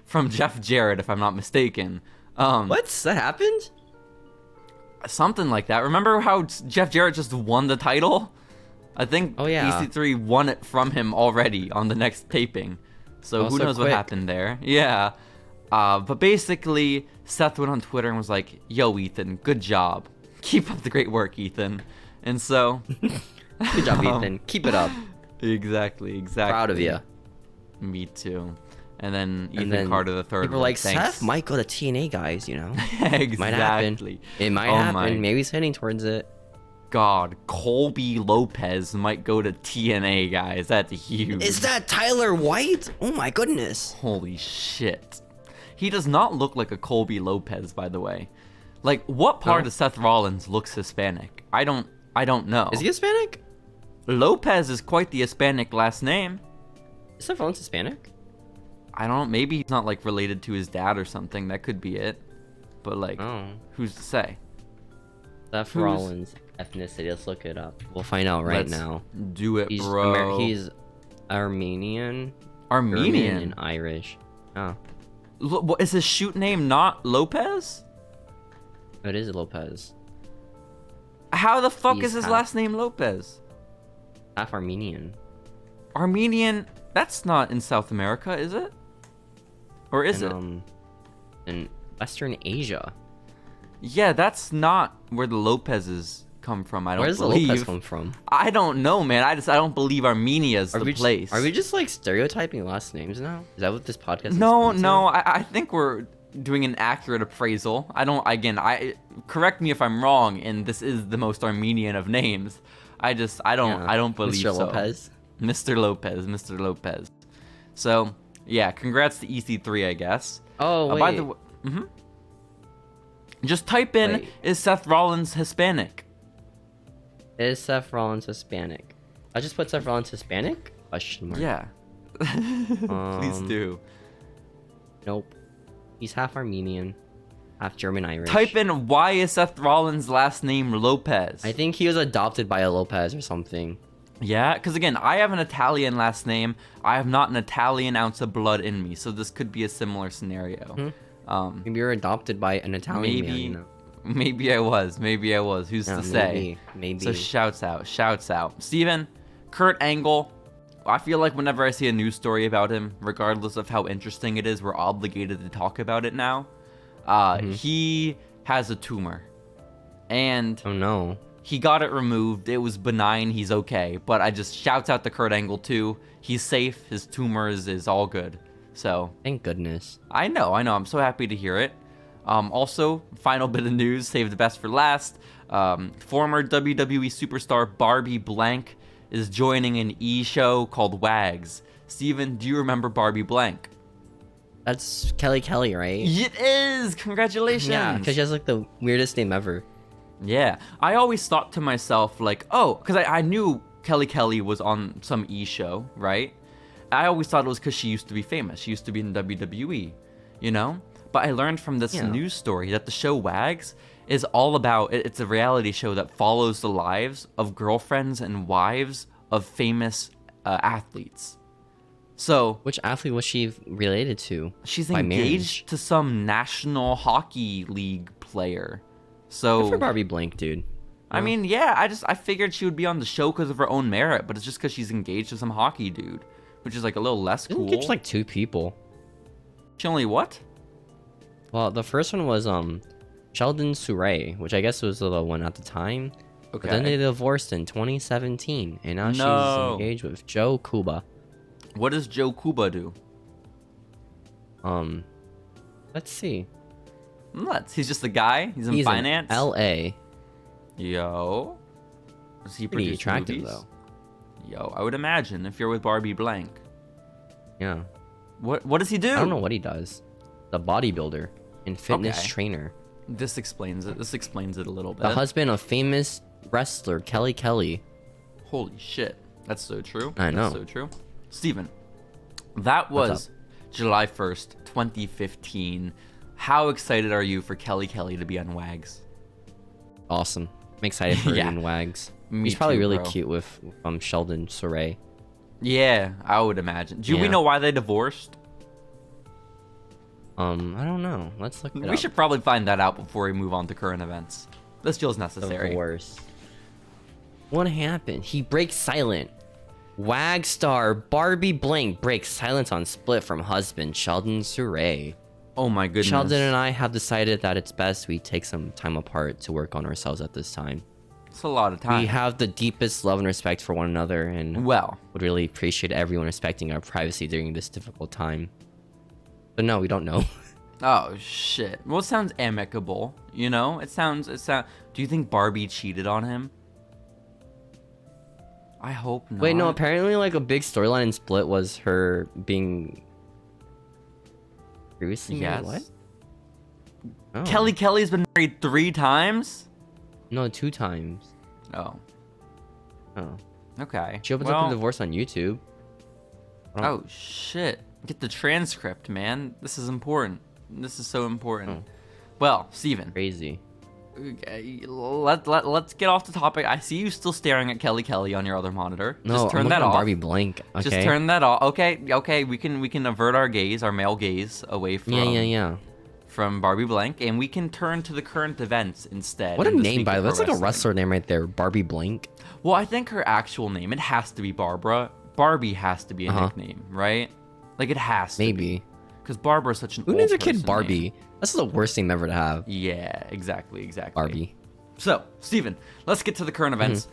from Jeff Jarrett, if I'm not mistaken. What? That happened? Something like that. Remember how Jeff Jarrett just won the title? I think EC3 won it from him already on the next taping. So who knows what happened there. Yeah. But basically, Seth went on Twitter and was like, yo, Ethan, good job. Keep up the great work, Ethan. And so... Good job, Ethan. Keep it up. Exactly. Proud of you. Me too. And then Ethan Carter III. People were like, Seth might go to TNA, guys, you know? Exactly. Might happen. It might happen. Maybe he's heading towards it. God, Colby Lopez might go to TNA, guys. That's huge. Is that Tyler White? Oh my goodness. Holy shit. He does not look like a Colby Lopez, by the way. Like, what part of Seth Rollins looks Hispanic? I don't know. Is he Hispanic? Lopez is quite the Hispanic last name. Is Seth Rollins Hispanic? I don't know. Maybe he's not, like, related to his dad or something. That could be it. But, like, who's to say? Seth Rollins ethnicity. Let's look it up. We'll find out right now. Do it, bro. He's Armenian. Armenian and Irish. Oh. What is his shoot name? Not Lopez? It is Lopez. How the fuck is his last name Lopez? Half Armenian. Armenian? That's not in South America, is it? Or is it? In Western Asia. Yeah, that's not where the Lopezes come from. I don't believe. Where does the Lopez come from? I don't know, man. I don't believe Armenia's the place. Are we just like stereotyping last names now? Is that what this podcast is? No. I think we're doing an accurate appraisal. Correct me if I'm wrong, and this is the most Armenian of names. I don't believe Mr. so. Lopez. Mr. Lopez. So, yeah, congrats to EC3, I guess. Oh, wait. By the way, just type in, is Seth Rollins Hispanic? Is Seth Rollins Hispanic? I just put Seth Rollins Hispanic? Question mark. Yeah. Please do. Nope. He's half Armenian, half German Irish. Type in, why is Seth Rollins' last name Lopez? I think he was adopted by a Lopez or something. Yeah, because again, I have an Italian last name. I have not an Italian ounce of blood in me, so this could be a similar scenario. Maybe you're adopted by an Italian man. You know? Maybe I was. Who's to say? Maybe. So shouts out. Steven, Kurt Angle. I feel like whenever I see a news story about him, regardless of how interesting it is, we're obligated to talk about it now. He has a tumor. And oh no. He got it removed. It was benign. He's okay. But I just shouts out to Kurt Angle too. He's safe. His tumor is all good. So thank goodness. I know. I'm so happy to hear it. Also, final bit of news, save the best for last. Former WWE superstar Barbie Blank is joining an e-show called Wags. Steven, do you remember Barbie Blank? That's Kelly, right? It is! Congratulations! Yeah, because she has like the weirdest name ever. Yeah. I always thought to myself, like, oh, because I knew Kelly was on some e-show, right? I always thought it was because she used to be famous. She used to be in WWE, you know? But I learned from this news story that the show Wags is all about, it's a reality show that follows the lives of girlfriends and wives of famous athletes. So, which athlete was she related to? She's engaged to some National Hockey League player. So good for Barbie Blank, dude. I mean, yeah, I figured she would be on the show because of her own merit, but it's just because she's engaged to some hockey dude, which is like a little less cool. She's like 2 people. She only what? Well, the first one was Sheldon Surrey, which I guess was the one at the time. Okay. But then they divorced in 2017, and now she's engaged with Joe Cuba. What does Joe Cuba do? Let's see. He's just a guy. He's in finance. In L.A. Yo. Does he pretty produce attractive movies? though. Yo, I would imagine if you're with Barbie Blank. Yeah. What does he do? I don't know what he does. the bodybuilder and fitness trainer. This explains it. This explains it a little bit. The husband of famous wrestler Kelly Kelly. Holy shit. That's so true. I know. That's so true. Steven, that was July 1st, 2015. How excited are you for Kelly Kelly to be on Wags? Awesome. I'm excited for Yeah. Ian Wags. Me He's probably too, really bro. cute with Sheldon Soray. Yeah, I would imagine. Do we Yeah. know why they divorced? I don't know. Let's look it up. We should probably find that out before we move on to current events. This feels necessary. Divorce. What happened? He breaks silent. Wag star Barbie Blank breaks silence on split from husband Sheldon Soray. Oh my goodness. Sheldon and I have decided that it's best we take some time apart to work on ourselves at this time. It's a lot of time. We have the deepest love and respect for one another and Well, would really appreciate everyone respecting our privacy during this difficult time. But no, we don't know. oh shit. Well, it sounds amicable, you know? It sounds Do you think Barbie cheated on him? I hope not. Wait, no, apparently like a big storyline in Split was her being previously married. What? Oh. Kelly's been married 3 times? No, 2 times. Oh. Oh. Okay. She opens up the divorce on YouTube. Oh shit. Get the transcript, man. This is important. This is so important. Well, Steven. Crazy. Let's get off the topic. I see you still staring at Kelly Kelly on your other monitor. No, just turn I'm that looking at off. Barbie Blank. Okay. Just turn that off. Okay. We can avert our gaze, our male gaze, away from Yeah. from Barbie Blank, and we can turn to the current events instead. What a in this name, week by the of way. That's pro like a wrestling. wrestler name right there. Barbie Blank. Well, I think her actual name, it has to be Barbara. Barbie has to be a nickname, right? Like it has to. Maybe. Because Barbara's such an Who old names their kid person Barbie? name. That's the worst name ever to have. Yeah, exactly. Barbie. So, Steven, let's get to the current events.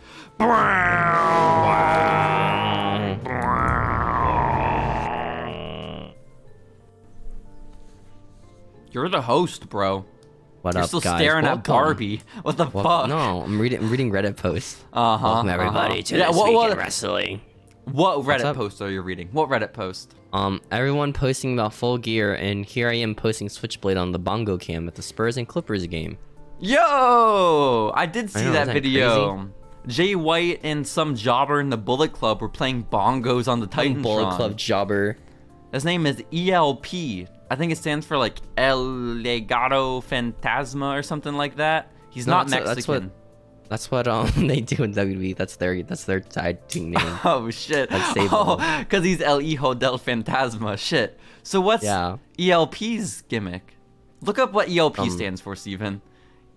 You're the host, bro. What You're up, still guys? staring at Welcome. Barbie. What the fuck? No, I'm reading Reddit posts. Welcome everybody to this week in wrestling. What What's Reddit up? post are you reading? What Reddit post? Everyone posting about Full Gear, and here I am posting Switchblade on the bongo cam at the Spurs and Clippers game. Yo! I did see know, that isn't that video. Jay White and some jobber in the Bullet Club were playing bongos on the Titantron. Bullet Club jobber. His name is ELP. I think it stands for like El Legado Fantasma or something like that. He's No, not that's Mexican. That's what they do in WWE. That's their tag team name. Oh shit. That's Sable. Oh, because he's El Hijo del Fantasma. Shit. So what's ELP's gimmick? Look up what ELP stands for, Steven.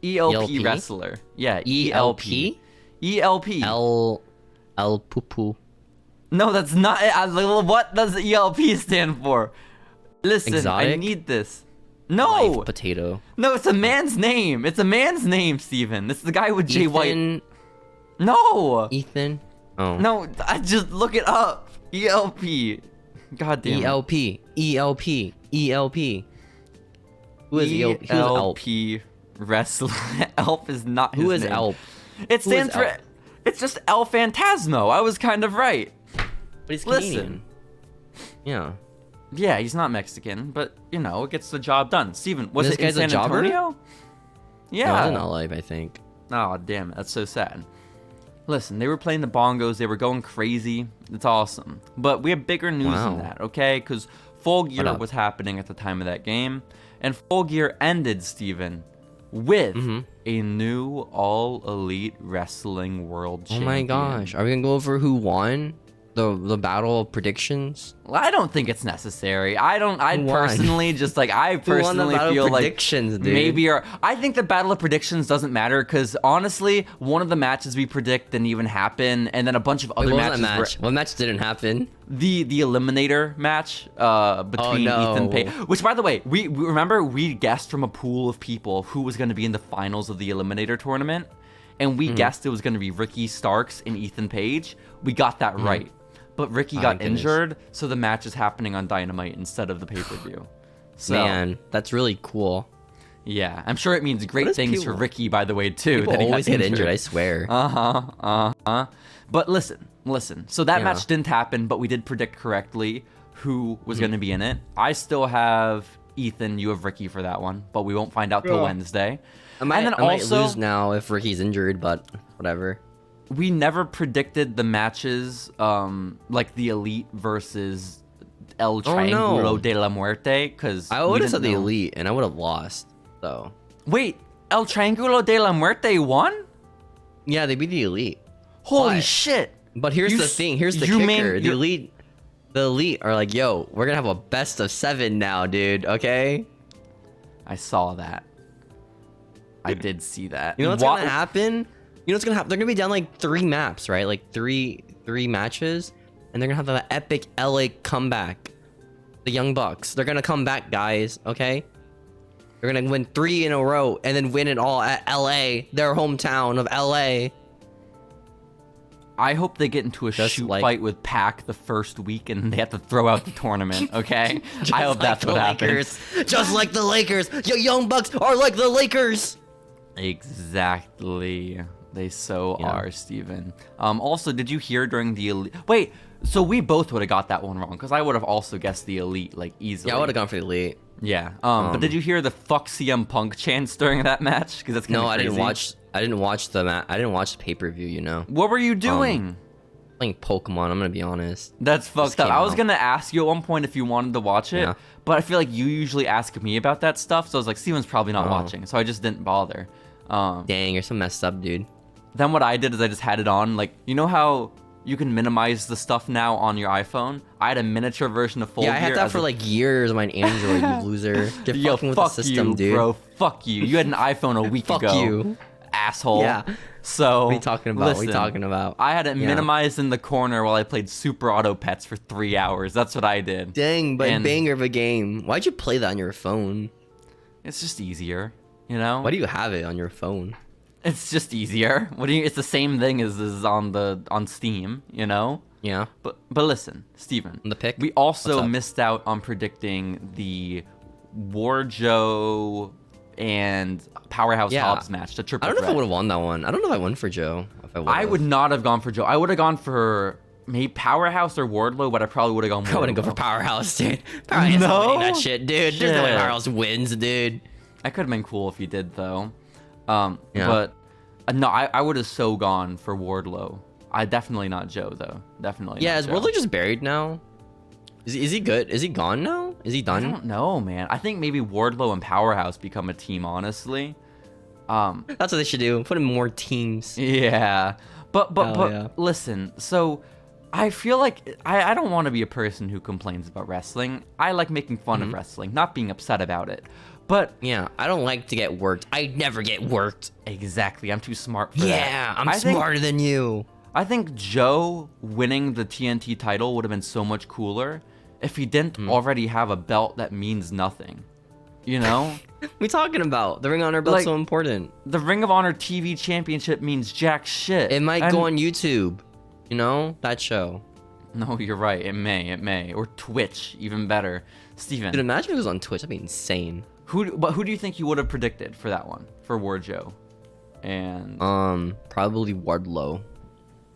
ELP wrestler. Yeah, ELP. ELP. El Poo Poo. No, that's not it. What does ELP stand for? Listen, Exotic? I need this. No. Life potato. No, it's a man's name. It's a man's name, Steven. It's the guy with Jay White. No. Ethan. Oh. No, I just look it up. ELP. God damn it. ELP. Who is ELP? Who is ELP? ELP wrestler. Elf is not his Who is name. ELP? It stands for... Elp? It's just El Phantasmo. I was kind of right. But he's Listen. Canadian. Yeah. Yeah, he's not Mexican, but, you know, it gets the job done. Steven, was This it in guy's a San jobber? Antonio? Yeah. No, it was in LA, I think. Oh, damn it. That's so sad. Listen, they were playing the bongos. They were going crazy. It's awesome. But we have bigger news than that, okay? Because Full Gear was happening at the time of that game. And Full Gear ended, Steven, with a new all-elite wrestling world champion. Oh my gosh. Are we going to go over who won? The battle of predictions? Well, I don't think it's necessary. I Who won? personally just like I Who won the personally battle of feel like predictions, dude? maybe I think the battle of predictions doesn't matter because honestly, one of the matches we predict didn't even happen, and then a bunch of other What was matches that match? What match didn't happen? the eliminator match between Ethan Page, which by the way, we remember we guessed from a pool of people who was going to be in the finals of the eliminator tournament, and we guessed it was going to be Ricky Starks and Ethan Page. We got that right. But Ricky got injured, so the match is happening on Dynamite instead of the pay-per-view. So, Man, that's really cool. yeah, I'm sure it means great does things people- for Ricky, by the way, too. People that he always got get injured, I swear. But listen. So that match didn't happen, but we did predict correctly who was going to be in it. I still have Ethan, you have Ricky for that one, but we won't find out till Wednesday. I might lose now if Ricky's injured, but whatever. We never predicted the matches, like the Elite versus El Triangulo de la Muerte, because I would have said the Elite, and I would have lost, though. Wait, El Triangulo de la Muerte won? Yeah, they beat the Elite. Holy shit! But here's the thing. Here's the kicker. The Elite are like, yo, we're gonna have a best of 7 now, dude. Okay. I saw that. I did see that. You know what's gonna happen? You know what's gonna happen? They're gonna be down like 3 maps, right? Like three matches, and they're gonna have the epic LA comeback. The Young Bucks. They're gonna come back, guys. Okay. They're gonna win 3 in a row and then win it all at LA, their hometown of LA. I hope they get into a shoot fight with Pac the first week and they have to throw out the tournament, okay? I hope that's what happens. Just like the Lakers. Your Young Bucks are like the Lakers. Exactly. They are, Steven. Also, did you hear during the Elite? Wait, so we both would have got that one wrong, because I would have also guessed the Elite, like, easily. Yeah, I would have gone for the Elite. Yeah. But did you hear the fuck CM Punk chants during that match? Because that's kind of crazy. I didn't watch the pay-per-view, you know. What were you doing? Playing Pokemon, I'm gonna be honest. That's fucked up. I was gonna ask you at one point if you wanted to watch it, but I feel like you usually ask me about that stuff, so I was like, Steven's probably not watching, so I just didn't bother. Dang, you're so messed up, dude. Then what I did is I just had it on, like, you know how you can minimize the stuff now on your iPhone? I had a miniature version of Full Gear. Yeah, I had that for like years on my Android, you loser. Get fucking with the system, you, dude. Bro, fuck you. You had an iPhone a week ago. Fuck you. Asshole. Yeah. So, what are you talking about? Listen, what are you talking about? I had it minimized in the corner while I played Super Auto Pets for 3 hours. That's what I did. Dang, but banger of a game. Why'd you play that on your phone? It's just easier, you know? Why do you have it on your phone? It's just easier. It's the same thing as is on Steam, you know? Yeah. But listen, Steven. The pick? We also missed out on predicting the Warjoe and Powerhouse Hobbs match, the triple I don't know threat. if I would have won that one. I don't know if I won for Joe. I would not have gone for Joe. I would have gone for maybe Powerhouse or Wardlow, but I probably would have gone Wardlow. I wouldn't go for Powerhouse, dude. Powerhouse isn't winning that shit, dude. There's no way Powerhouse wins, dude. That could have been cool if he did, though. But no, I would have so gone for Wardlow. I definitely not Joe, though. Definitely. Yeah, not is Joe. Wardlow just buried now? Is he good? Is he gone now? Is he done? I don't know, man. I think maybe Wardlow and Powerhouse become a team, honestly. That's what they should do. Put in more teams. Yeah. But listen, so I feel like I don't want to be a person who complains about wrestling. I like making fun of wrestling, not being upset about it. But yeah, I don't like to get worked. I never get worked. Exactly. I'm too smart for that. Yeah, I'm smarter than you. I think Joe winning the TNT title would have been so much cooler if he didn't already have a belt that means nothing. You know? What are we talking about? The Ring of Honor belt's so important. The Ring of Honor TV Championship means jack shit. It might go on YouTube. You know? That show. No, you're right. It may. Or Twitch, even better. Steven. Dude, imagine if it was on Twitch. That'd be insane. Who do you think you would have predicted for that one? For Warjoe? And probably Wardlow.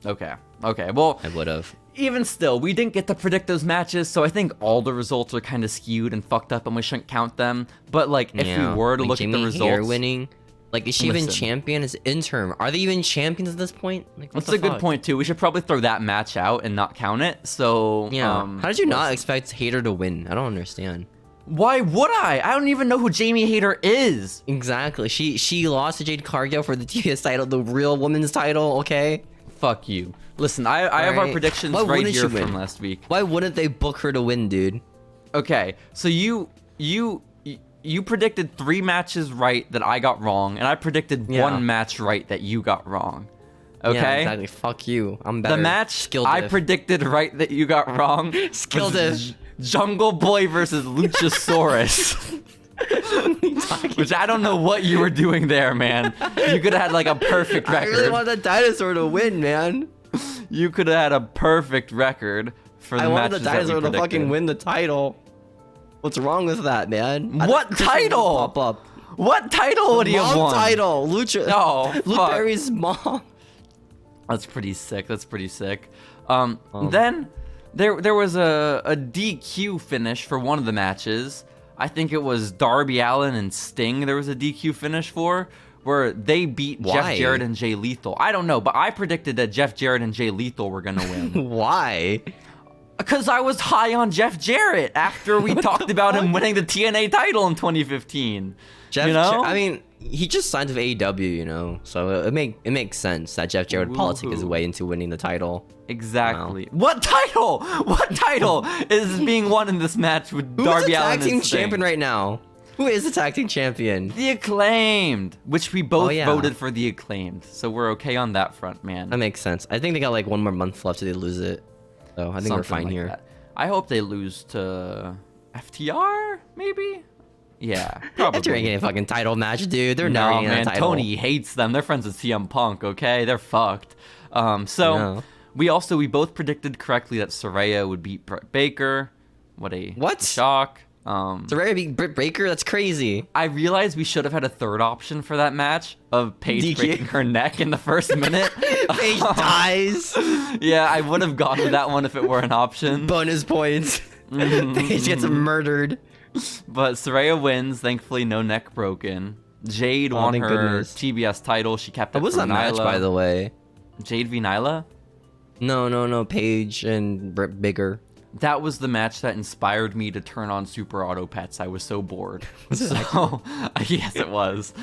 Okay. Well, I would have. Even still, we didn't get to predict those matches, so I think all the results are kind of skewed and fucked up, and we shouldn't count them. But like, if we were to look at the results, winning, like, is she even champion? Is interim? Are they even champions at this point? Like, that's a good point too. We should probably throw that match out and not count it. So yeah, how did you not expect Hayter to win? I don't understand. Why would I? I don't even know who Jamie Hayter is. Exactly. She lost to Jade Cargill for the TBS title, the real women's title. Okay. Fuck you. Listen, I have our predictions right here from last week. Why wouldn't they book her to win, dude? Okay, so you predicted 3 matches right that I got wrong, and I predicted 1 match right that you got wrong. Okay? Yeah, exactly. Fuck you. I'm better. The match I predicted right that you got wrong. Skill diff. Jungle Boy versus Luchasaurus. Which I don't know what you were doing there, man. You could have had like a perfect record. I really want that dinosaur to win, man. You could have had a perfect record for the matches that we predicted. I wanted the dinosaur to fucking win the title. What's wrong with that, man? What title? Pop up. What title would he have won? Title. Lucha. Oh, Luke Perry's mom. That's pretty sick. Then there was a DQ finish for one of the matches. I think it was Darby Allin and Sting there was a DQ finish for, where they beat Jeff Jarrett and Jay Lethal. I don't know, but I predicted that Jeff Jarrett and Jay Lethal were going to win. Why? Because I was high on Jeff Jarrett after we talked about him winning the TNA title in 2015. Jeff, I mean, he just signed with AEW, so it makes sense that Jeff Jarrett would politic his way into winning the title. Exactly. Wow. What title? What title is being won in this match with Darby Allin and Sting? Who is the tag team champion right now? Who is the tag team champion? The Acclaimed, which we both voted for the Acclaimed, so we're okay on that front, man. That makes sense. I think they got like 1 more month left till they lose it, so I think we're fine here. That. I hope they lose to FTR, maybe. Yeah, probably. FTR ain't getting a fucking title match, dude. They're never getting a title. Tony hates them. They're friends with CM Punk. Okay, they're fucked. We both predicted correctly that Saraya would beat Britt Baker. What shock. Saraya beat Britt Baker? That's crazy. I realized we should have had a third option for that match of Paige breaking her neck in the first minute. Paige dies. Yeah, I would have gone with that one if it were an option. Bonus points. Paige gets murdered. But Saraya wins. Thankfully, no neck broken. Jade won her TBS title. She kept it. What was that match, by the way? Jade v. Nyla? No. Paige and Britt Baker. That was the match that inspired me to turn on Super Auto Pets. I was so bored. Yes, it was.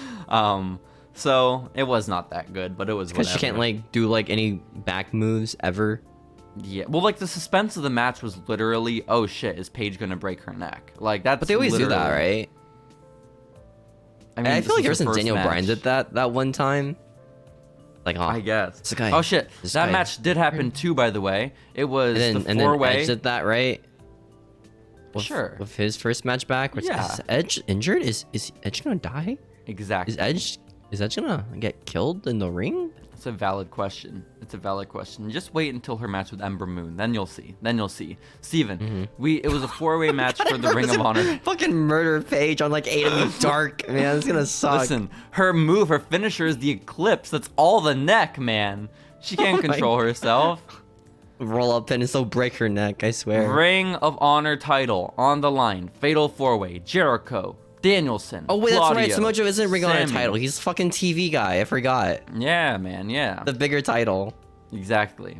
So it was not that good, but it was because she can't do any back moves ever. Yeah, well, the suspense of the match was literally, oh shit, is Paige gonna break her neck? That's. But they always do that, right? I mean, I feel like ever since Daniel Bryan did that one time. I guess. Oh shit, that match did happen too, by the way. It was the four-way. And Edge did that, right? Sure. With his first match back. Is Edge injured? Is Edge gonna die? Exactly. Is Edge gonna get killed in the ring? It's a valid question. Just wait until her match with Ember Moon. Then you'll see. Steven, it was a four-way match for the Ring of Honor. Fucking murder Paige on 8 in the dark, man. It's gonna suck. Listen, her finisher is the Eclipse. That's all the neck, man. She can't control herself. Roll up pin and still break her neck, I swear. Ring of Honor title on the line. Fatal four-way. Jericho. Danielson. Oh, wait, Claudio, that's right. Samoa isn't Ring of Honor title. He's fucking TV guy. I forgot. Yeah, man, yeah. The bigger title. Exactly.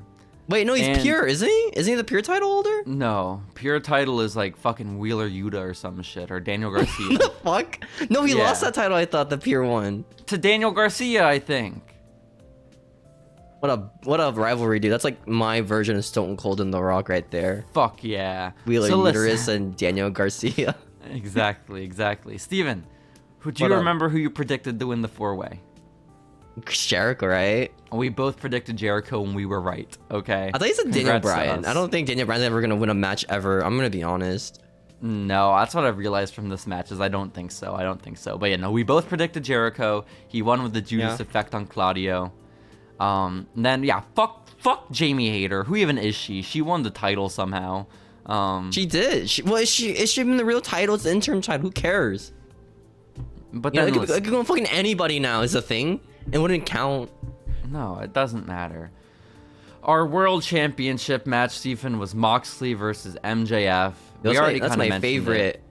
Wait, no, he's pure, isn't he? Isn't he the pure title holder? No, pure title is fucking Wheeler Yuta or some shit, or Daniel Garcia. The fuck? No, he lost that title, I thought, the pure one. To Daniel Garcia, I think. What a rivalry, dude. That's my version of Stone Cold and The Rock right there. Fuck yeah. Wheeler Uterus and Daniel Garcia. Exactly. Steven, do you remember who you predicted to win the four-way? Jericho, right? We both predicted Jericho and we were right, okay? I thought you said Daniel Bryan. I don't think Daniel Bryan's ever going to win a match ever. I'm going to be honest. No, that's what I've realized from this match is I don't think so. But yeah, no, we both predicted Jericho. He won with the Judas effect on Claudio. Fuck Jamie Hayter. Who even is she? She won the title somehow. She did. Is she even the real title? It's the interim title. Who cares? But then it could go fucking anybody now is a thing. It wouldn't count. No, it doesn't matter. Our world championship match, Stephen, was Moxley versus MJF. That's my favorite.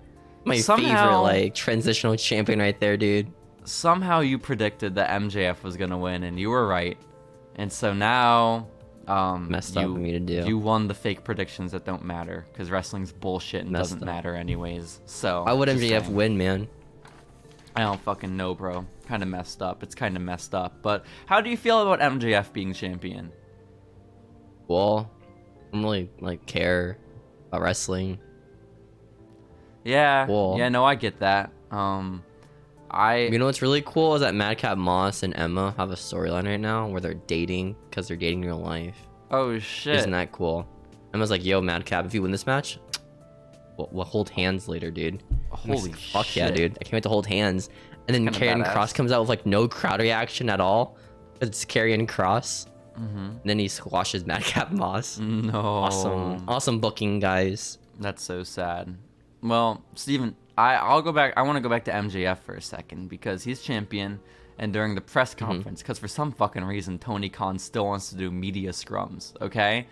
Favorite transitional champion right there, dude. Somehow you predicted that MJF was gonna win, and you were right. And so now. Messed up of me to do. You won the fake predictions that don't matter because wrestling's bullshit and doesn't matter anyways. So why would MJF win, man? I don't fucking know, bro. Kind of messed up. It's kind of messed up. But how do you feel about MJF being champion? Well, I don't really care about wrestling. Yeah. Cool. Yeah. No, I get that. You know what's really cool is that Madcap Moss and Emma have a storyline right now where they're dating because they're dating in real life. Oh shit! Isn't that cool? Emma's like, "Yo, Madcap, if you win this match, we'll hold hands later, dude." Holy fuck shit. Yeah, dude! I can't wait to hold hands. And then Karrion Kross comes out with no crowd reaction at all. It's Karrion Kross. And then he squashes Madcap Moss. No. Awesome booking, guys. That's so sad. Well, Steven, I'll go back. I want to go back to MJF for a second because he's champion. And during the press conference, because for some fucking reason, Tony Khan still wants to do media scrums, okay?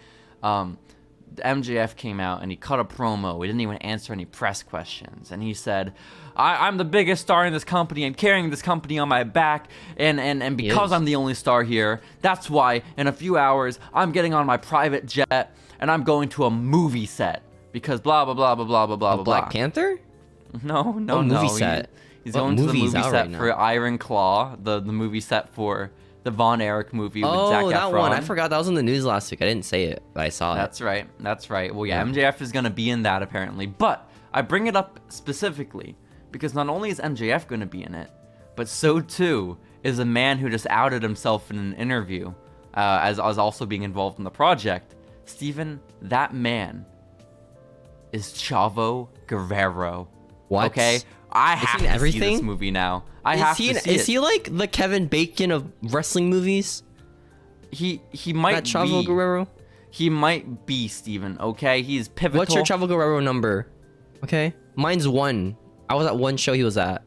MJF came out and he cut a promo. He didn't even answer any press questions. And he said, I'm the biggest star in this company. I'm carrying this company on my back. And because I'm the only star here, that's why in a few hours I'm getting on my private jet and I'm going to a movie set. Because blah, blah, blah, blah, blah, blah, blah, blah. Black Panther? No. Movie set? He's going to the movie set for Iron Claw, the movie set for the Von Erich movie with Zac Efron. Oh, that one. I forgot that was in the news last week. I didn't say it, but I saw it. That's right. Well, yeah, MJF is going to be in that apparently. But I bring it up specifically because not only is MJF going to be in it, but so too is a man who just outed himself in an interview as also being involved in the project. Steven, that man is Chavo Guerrero. What? Okay? I have to see this movie now. Is he like the Kevin Bacon of wrestling movies? He might that Chavo Guerrero? He might be, Steven, okay? He's pivotal. What's your Chavo Guerrero number? Okay? Mine's 1. I was at one show he was at.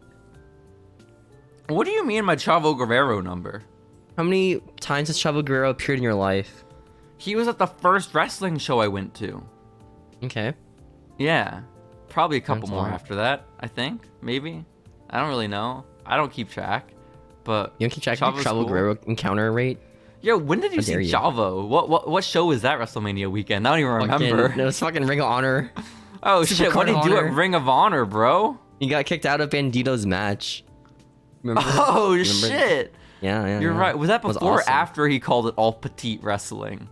What do you mean my Chavo Guerrero number? How many times has Chavo Guerrero appeared in your life? He was at the first wrestling show I went to. Okay. Yeah. Probably a couple more after that, I think. Maybe. I don't really know. I don't keep track. But you don't keep track of your Chavo Guerrero encounter rate? Yo, when did you see Chavo? What show was that WrestleMania weekend? I don't even remember. It was fucking Ring of Honor. Oh shit, what did he do at Ring of Honor, bro? He got kicked out of Bandito's match. Remember? Oh shit. Yeah. You're right. Was that before or after he called it all petite wrestling?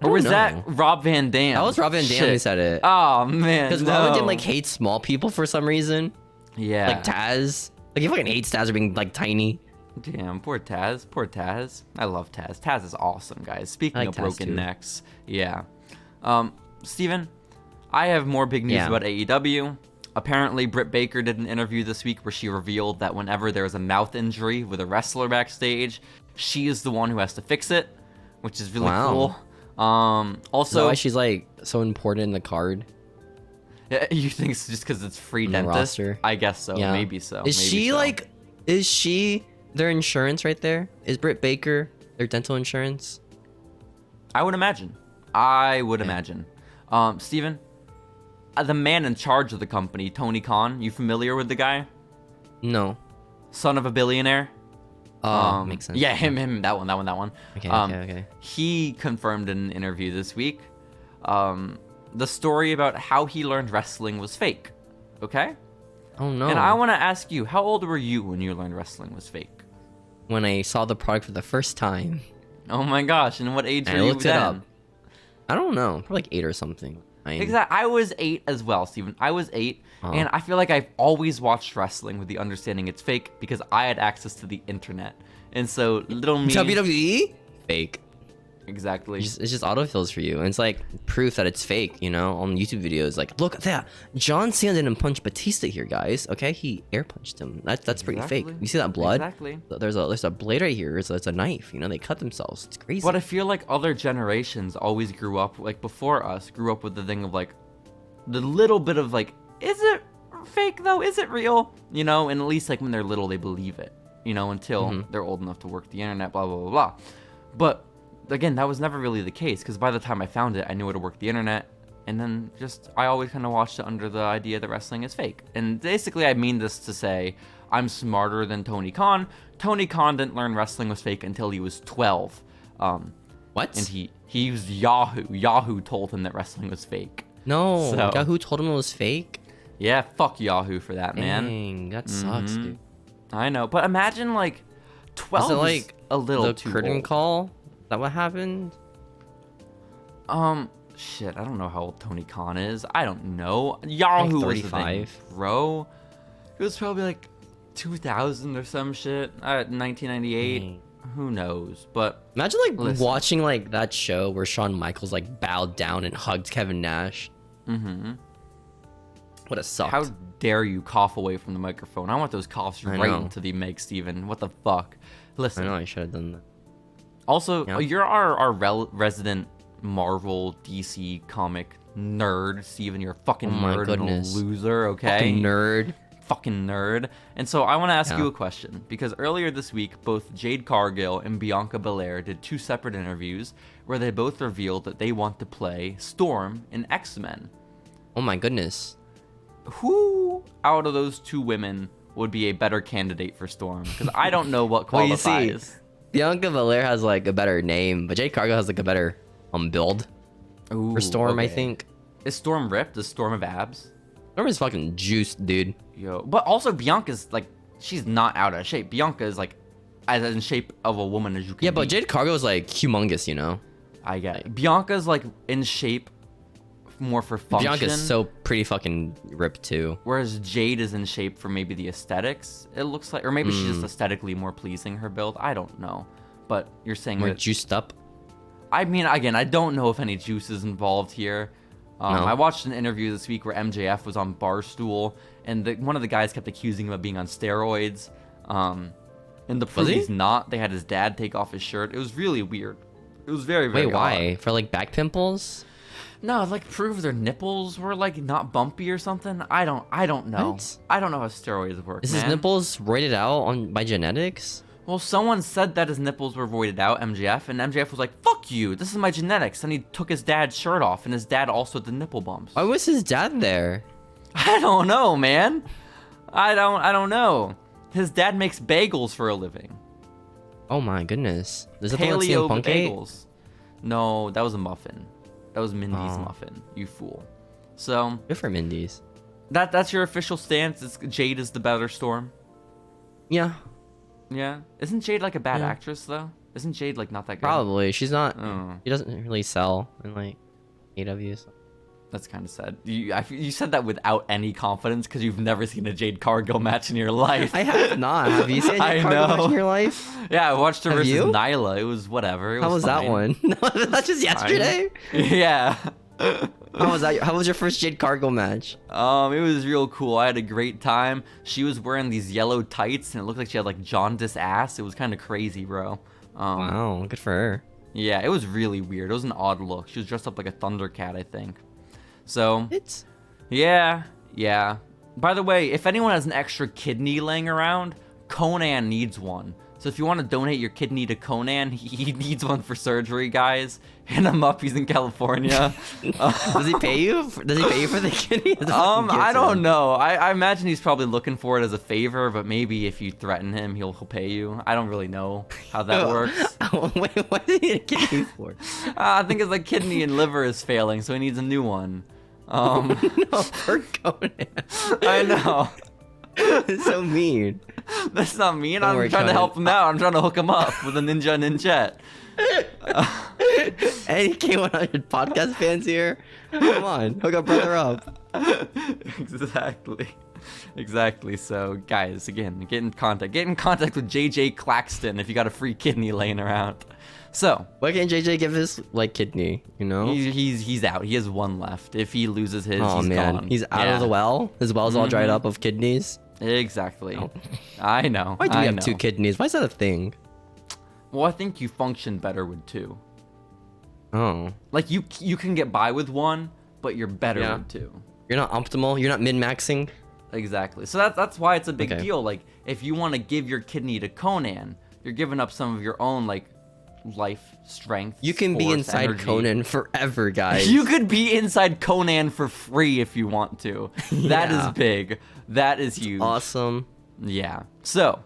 Or was that Rob Van Dam? That was Rob Van Dam who said it. Oh, man, because Rob Van Dam, like, hates small people for some reason. Yeah. Like Taz. Like, he fucking hates Taz for being, like, tiny. Damn, poor Taz. Poor Taz. I love Taz. Taz is awesome, guys. Speaking of broken necks. Yeah. Steven, I have more big news about AEW. Apparently, Britt Baker did an interview this week where she revealed that whenever there is a mouth injury with a wrestler backstage, she is the one who has to fix it, which is really cool. Also, is that why she's like so important in the card? You think it's just because it's free dentist? Roster? I guess so. Yeah. Maybe so. Is she their insurance right there? Is Britt Baker their dental insurance? I would imagine. Imagine. Steven, the man in charge of the company, Tony Khan, you familiar with the guy? No. Son of a billionaire? Makes sense. Yeah, him. That one. Okay. He confirmed in an interview this week the story about how he learned wrestling was fake. Okay? Oh, no. And I want to ask you, how old were you when you learned wrestling was fake? When I saw the product for the first time. Oh my gosh, and what age were you then? I looked it up. I don't know, probably like 8 or something. Exactly. I was 8 as well, Steven. I was 8, and I feel like I've always watched wrestling with the understanding it's fake because I had access to the internet. And so little me... WWE? Fake. Exactly. It's just autofills for you. And it's like proof that it's fake, you know, on YouTube videos. Like, look at that. John Cena didn't punch Batista here, guys. Okay, he air punched him. That's pretty fake. You see that blood? Exactly. There's a blade right here. It's a knife. You know, they cut themselves. It's crazy. But I feel like other generations always grew up, like before us, grew up with the thing of like, the little bit of like, is it fake though? Is it real? You know, and at least like when they're little, they believe it. You know, until they're old enough to work the internet, blah, blah, blah, blah. But again, that was never really the case because by the time I found it, I knew how to work the internet. And then I always kind of watched it under the idea that wrestling is fake. And basically, I mean this to say I'm smarter than Tony Khan. Tony Khan didn't learn wrestling was fake until he was 12. What? And he used Yahoo. Yahoo told him that wrestling was fake. No, Yahoo told him it was fake? Yeah, fuck Yahoo for that, man. Dang, that sucks, dude. I know, but imagine like 12 is like a little too curtain old. Call? Is that what happened? Shit, I don't know how old Tony Khan is. I don't know. Yahoo like was the thing, bro. It was probably like 2000 or some shit. 1998. Dang. Who knows? But imagine like watching like that show where Shawn Michaels like bowed down and hugged Kevin Nash. What a suck. How dare you cough away from the microphone? I want those coughs right into the mic, Steven. What the fuck? Listen. I know I should have done that. Also, you're our resident Marvel DC comic nerd, Steven. You're a fucking nerd and a loser, okay? Fucking nerd. fucking nerd. And so I want to ask you a question, because earlier this week, both Jade Cargill and Bianca Belair did 2 separate interviews where they both revealed that they want to play Storm in X-Men. Oh my goodness. Who out of those 2 women would be a better candidate for Storm? Because I don't know what qualifies. Well, you see, Bianca Belair has like a better name, but Jade Cargill has like a better build for Storm, I think. Is Storm ripped? Is Storm have abs? Storm is fucking juiced, dude. Yo, but also Bianca's like, she's not out of shape. Bianca is like as in shape of a woman as you can. Yeah, but Jade Cargill is like humongous, you know. I get it. Bianca's like in shape more for function. Bianca's so pretty fucking ripped too. Whereas Jade is in shape for maybe the aesthetics, it looks like, or maybe she's just aesthetically more pleasing, her build. I don't know. But you're saying more that, juiced up. I mean, again, I don't know if any juice is involved here. No. I watched an interview this week where MJF was on Barstool, and one of the guys kept accusing him of being on steroids. And the proof he's not, they had his dad take off his shirt. It was really weird. It was very, very Wait, why? For like back pimples? No, like prove their nipples were like not bumpy or something. I don't know. What? I don't know how steroids work. Is man. his nipples roided out by genetics? Well, someone said that his nipples were voided out, MJF, and MJF was like, "Fuck you! This is my genetics." And he took his dad's shirt off, and his dad also had the nipple bumps. Why was his dad there? I don't know, man. I don't know. His dad makes bagels for a living. Oh my goodness. Is that the Paleo one bagels. No, that was a muffin. That was Mindy's muffin. You fool. So good for Mindy's. That's your official stance. Jade is the better Storm. Yeah. Yeah. Isn't Jade like a bad actress though? Isn't Jade like not that good? Probably. She's not. Oh. She doesn't really sell in like AW. So. That's kind of sad. You said that without any confidence because you've never seen a Jade Cargill match in your life. I have not. Have you seen a Jade Cargill match in your life? Yeah, I watched her have versus you? Nyla. It was whatever. How was that one? No, that's just yesterday. Yeah. How was that? How was your first Jade Cargill match? It was real cool. I had a great time. She was wearing these yellow tights, and it looked like she had like jaundice ass. It was kind of crazy, bro. Wow, good for her. Yeah, it was really weird. It was an odd look. She was dressed up like a Thundercat, I think. So, yeah. By the way, if anyone has an extra kidney laying around, Konnan needs one. So if you want to donate your kidney to Konnan, he needs one for surgery, guys. Hit him up. He's in California. Does he pay you? Does he pay you for the kidney? I don't know. I imagine he's probably looking for it as a favor, but maybe if you threaten him, he'll pay you. I don't really know how that works. Wait, what did he need a kidney for? I think his like kidney and liver is failing, so he needs a new one. No, for Konnan. I know. It's so mean. That's not mean. I'm trying to help him out. I'm trying to hook him up with a ninjet. Any K100 podcast fans here? Come on, hook a brother up. Exactly. So, guys, again, get in contact with JJ Claxton if you got a free kidney laying around. So, why can't JJ give his like kidney? You know, he's out. He has one left. If he loses his, he's gone. He's out of the well. His well's all dried up of kidneys. Exactly. Oh. I know. Why do you have 2 kidneys? Why is that a thing? Well, I think you function better with 2. Oh. Like you can get by with 1, but you're better with 2. You're not optimal. You're not min-maxing. Exactly. So that's why it's a big deal. Like if you want to give your kidney to Konnan, you're giving up some of your own like life strength. You can be inside energy. Konnan forever, guys. You could be inside Konnan for free if you want to. That is big. That is huge. Awesome. Yeah. So,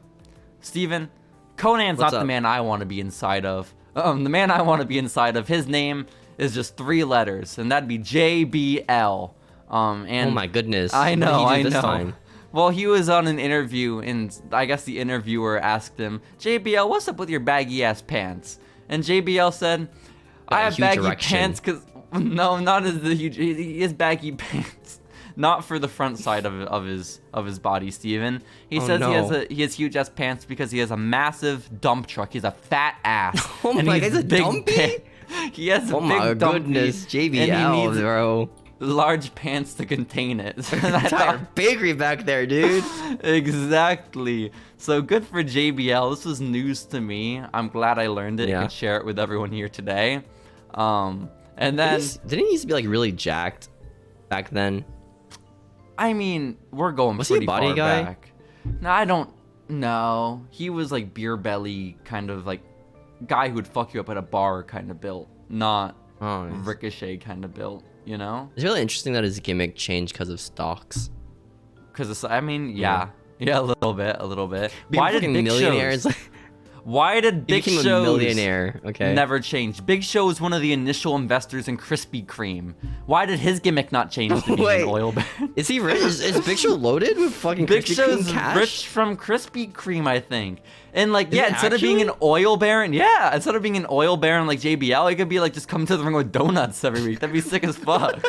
Steven, Konnan's not the man I want to be inside of. The man I want to be inside of, his name is just 3 letters, and that'd be JBL. And oh my goodness. I know. What did he do this time? Well, he was on an interview, and I guess the interviewer asked him, JBL, what's up with your baggy-ass pants? And JBL said, I have baggy pants because... No, not as the huge... He has baggy pants. Not for the front side of his body, Steven. He says he has huge-ass pants because he has a massive dump truck. He has a fat ass. Oh my God, he's a dumpy? He has a big dumpy. Oh my goodness, JBL, bro. Large pants to contain it. Entire bakery back there, dude. Exactly. So good for JBL. This was news to me. I'm glad I learned it. I could share it with everyone here today. And then didn't he used to be like really jacked back then? I mean, we're going Was he a pretty body far guy? back. No, I don't know. He was like beer belly, kind of like guy who would fuck you up at a bar kind of built, not Ricochet kind of built, you know? It's really interesting that his gimmick changed because of stocks. Because, I mean, yeah, a little bit. Why did Big millionaires? Why did Big Show's Show's millionaire? Okay. never change? Big Show was one of the initial investors in Krispy Kreme. Why did his gimmick not change to being an oil baron? Is he rich? Is Big Show loaded with fucking Big Krispy Show's Kreme cash? rich from Krispy Kreme, I think. And like, Is it instead of being an oil baron, instead of being an oil baron like JBL, he could be like just come to the ring with donuts every week. That'd be sick as fuck.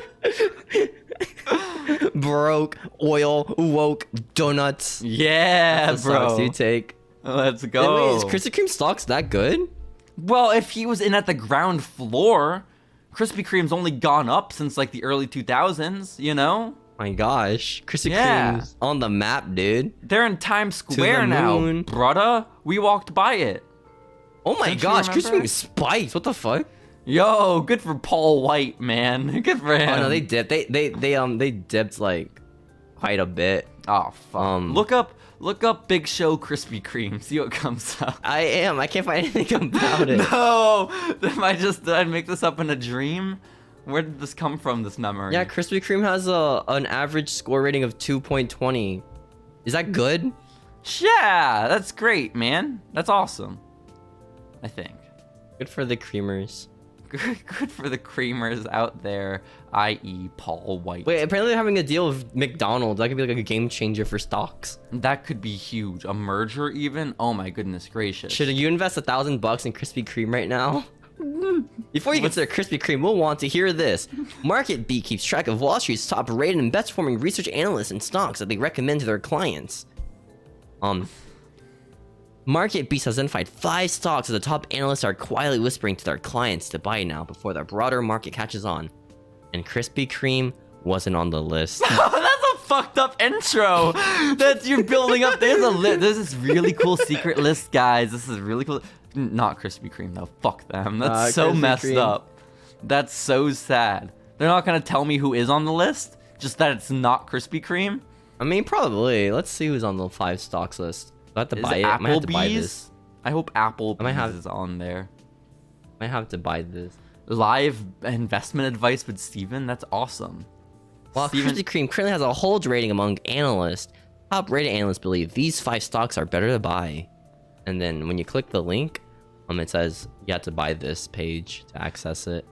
Broke, oil, woke, donuts. Yeah, That's the bro. stocks you take. Let's go. Wait, is Krispy Kreme stocks that good? Well, if he was in at the ground floor, Krispy Kreme's only gone up since like the early 2000s, you know? My gosh, Krispy Kreme's on the map, dude. They're in Times Square now, brudda. We walked by it. Oh my gosh, Krispy remember? Kreme spikes. What the fuck? Yo, good for Paul White, man. Good for him. Oh no, they dipped. They dipped like quite a bit. Oh fuck. Look up Big Show Krispy Kreme. See what comes up. I can't find anything about it. No. Did I make this up in a dream? Where did this come from? This memory? Yeah, Krispy Kreme has an average score rating of 2.20. Is that good? Yeah, that's great, man. That's awesome. I think. Good for the creamers. Good for the creamers out there, i.e. Paul White. Wait, apparently they're having a deal with McDonald's. That could be like a game changer for stocks. That could be huge. A merger even? Oh my goodness gracious. Should you invest $1,000 in Krispy Kreme right now? Before you consider Krispy Kreme, we'll want to hear this. MarketBeat keeps track of Wall Street's top rated and best performing research analysts and stocks that they recommend to their clients. MarketBeat has identified 5 stocks that the top analysts are quietly whispering to their clients to buy now before the broader market catches on. And Krispy Kreme wasn't on the list. That's a fucked up intro that you're building up. There's this really cool secret list, guys. This is really cool. Not Krispy Kreme though. Fuck them. That's so Krispy messed Kreme. up. That's so sad. They're not gonna tell me who is on the list. Just that it's not Krispy Kreme. I mean, probably. Let's see who's on the 5 stocks list. I have to buy it. I might have to buy this. I hope Applebee's is on there. I have to buy this. Live investment advice with Steven? That's awesome. While Krispy Kreme currently has a hold rating among analysts, top rated analysts believe these 5 stocks are better to buy. And then when you click the link, it says you have to buy this page to access it.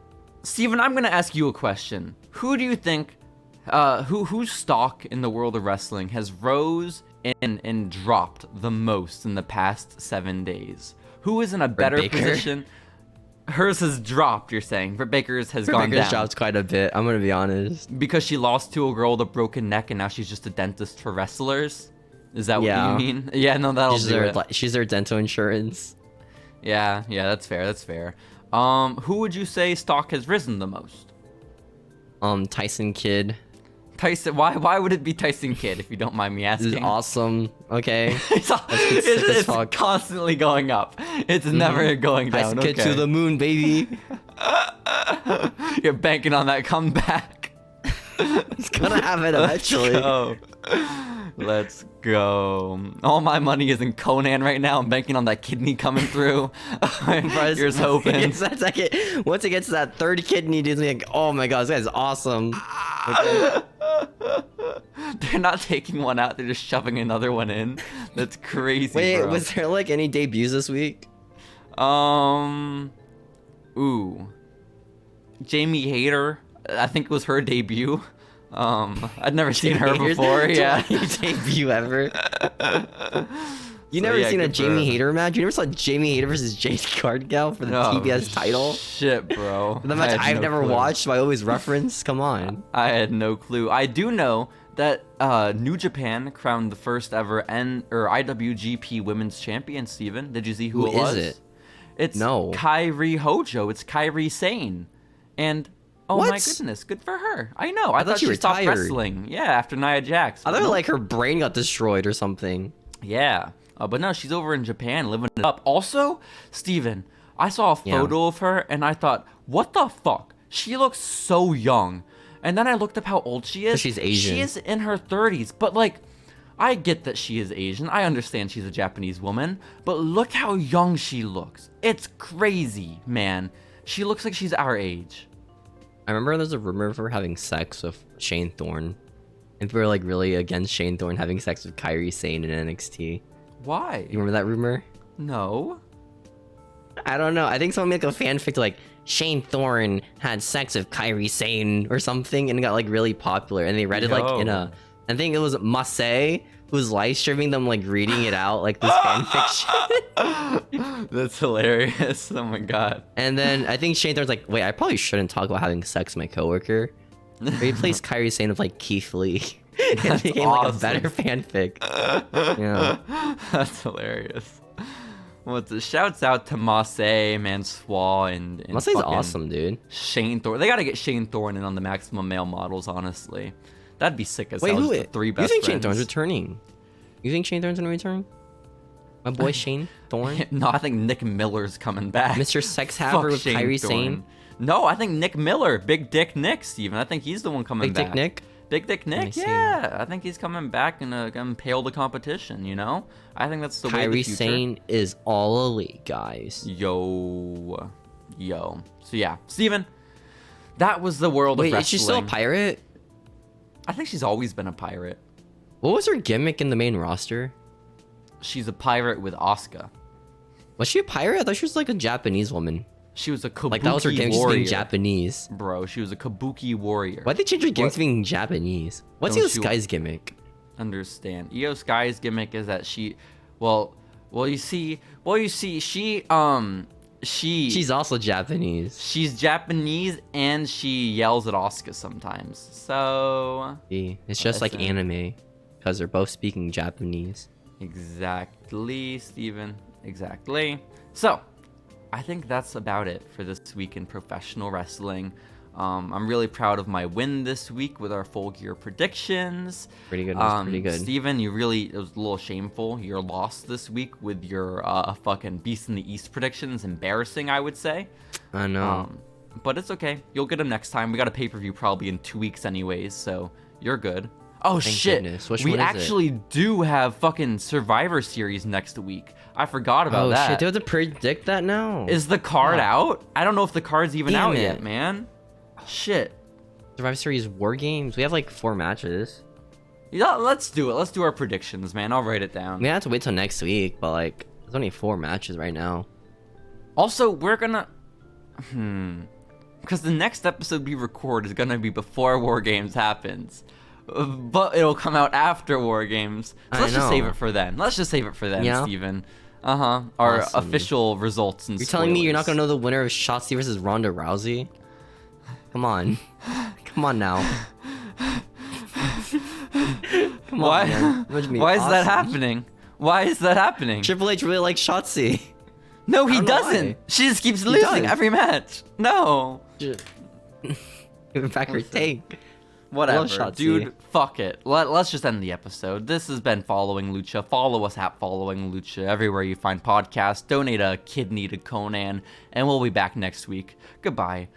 Steven, I'm gonna ask you a question. Who do you think, whose stock in the world of wrestling has rose and dropped the most in the past 7 days? Who is in a better position? Hers has dropped, you're saying. Britt Baker's has gone down. Dropped quite a bit, I'm gonna be honest. Because she lost to a girl with a broken neck and now she's just a dentist for wrestlers? Is that what you mean? Yeah, no, that'll do it. She's their dental insurance. Yeah, that's fair. Who would you say stock has risen the most? Tyson Kidd. Tyson, why would it be Tyson Kidd, if you don't mind me asking? This is awesome. Okay. It's constantly going up. It's never going down. Tyson Kidd to the moon, baby. You're banking on that comeback. He's gonna have it eventually. Let's go. All my money is in Konnan right now. I'm banking on that kidney coming through. Here's hoping. Once it gets to that 3rd kidney, it's like, oh my god, this guy's awesome. Okay. They're not taking one out. They're just shoving another one in. That's crazy. Wait, bro. was there like any debuts this week? Jamie Hayter. I think it was her debut. I'd never seen her before. Yeah. Debut ever. You never seen a Jamie Hayter match? You never saw Jamie Hayter versus Jade Cargill for the TBS title? Shit, bro. The match I've never watched, so I always reference. Come on. I had no clue. I do know that New Japan crowned the first ever IWGP Women's Champion. Steven, did you see who it was? Who is it? It's Kairi Hojo. It's Kairi Sane. And my goodness, good for her. I know. I thought she stopped wrestling. Yeah, after Nia Jax. I thought like her brain got destroyed or something. Yeah. But no, she's over in Japan living it up. Also, Steven, I saw a photo of her and I thought, what the fuck? She looks so young. And then I looked up how old she is. So she's Asian. She is in her 30s, but like, I get that she is Asian. I understand she's a Japanese woman, but look how young she looks. It's crazy, man. She looks like she's our age. I remember there's a rumor of her having sex with Shane Thorne. And people were like really against Shane Thorne having sex with Kairi Sane in NXT. Why? You remember that rumor? No. I don't know. I think someone made like a fanfic like Shane Thorne had sex with Kairi Sane or something, and it got like really popular. And they read it like in a, I think it was Masae who was live streaming them like reading it out like this fanfiction. That's hilarious. Oh my god. And then I think Shane Thorne's like, wait, I probably shouldn't talk about having sex with my coworker. But he plays Kairi Sane with like Keith Lee. It became like a better fanfic. Yeah. That's hilarious. Well, shouts out to Masae, Mansois, and Masae's awesome, dude. Shane Thorne. They gotta get Shane Thorne in on the Maximum Male Models, honestly. That'd be sick as Wait, hell. who? The three best You think friends. Shane Thorne's returning? You think Shane Thorne's gonna return? My boy Shane Thorne? No, I think Nick Miller's coming back. Mr. Sex Haver with Shane Kairi Thorne. Sane? No, I think Nick Miller, Big Dick Nick, Steven. I think he's the one coming Big back. Dick Nick? Big Dick Nick, yeah. I think he's coming back and gonna impale the competition, you know? I think that's the way of the Kairi future. Sane is all elite, guys. Yo. So yeah, Steven, that was the world of Wait, wrestling. is she still a pirate? I think she's always been a pirate. What was her gimmick in the main roster? She's a pirate with Asuka. Was she a pirate? I thought she was like a Japanese woman. She was a kabuki Like that was her gimmick, just warrior. being Japanese. Bro, she was a kabuki warrior. Why'd they change her gimmick to being Japanese? What's Don't Io you Sky's gimmick? Understand. Io Sky's gimmick is that she, you see, she's also Japanese. She's Japanese and she yells at Asuka sometimes. So See, it's just like anime, because they're both speaking Japanese. exactly, Steven. Exactly. So I think that's about it for this week in professional wrestling. I'm really proud of my win this week with our Full Gear predictions. Pretty good. Pretty good. Steven, it was a little shameful. Your loss this week with your fucking Beast in the East predictions. Embarrassing, I would say. I know. But it's okay. You'll get them next time. We got a pay-per-view probably in 2 weeks anyways, so you're good. Oh, Thank shit. goodness. Which we one is actually do have fucking Survivor Series next week. I forgot about that. Oh shit, do we have to predict that now? Is the card out? I don't know if the card's even Damn out it. yet, man. Shit. Survivor Series War Games? We have like 4 matches. Yeah, let's do it. Let's do our predictions, man. I'll write it down. We have to wait till next week, but like, there's only 4 matches right now. Also, we're gonna... Because the next episode we record is gonna be before War Games happens. But it'll come out after War Games. So let's just save it for then. Yeah. Steven. Our Awesome. official results and You're telling me you're not spoilers. gonna know the winner of Shotzi versus Ronda Rousey? Come on. Come on now. Come Why? on, man. That would be Why is that awesome. happening? Why is that happening? Triple H really likes Shotzi. No, he I don't know doesn't. why. She just keeps losing does. every match. No. Give back her take. Whatever, Shotzi. dude. Fuck it. Let's just end the episode. This has been Following Lucha. Follow us at Following Lucha everywhere you find podcasts. Donate a kidney to Konnan, and we'll be back next week. Goodbye.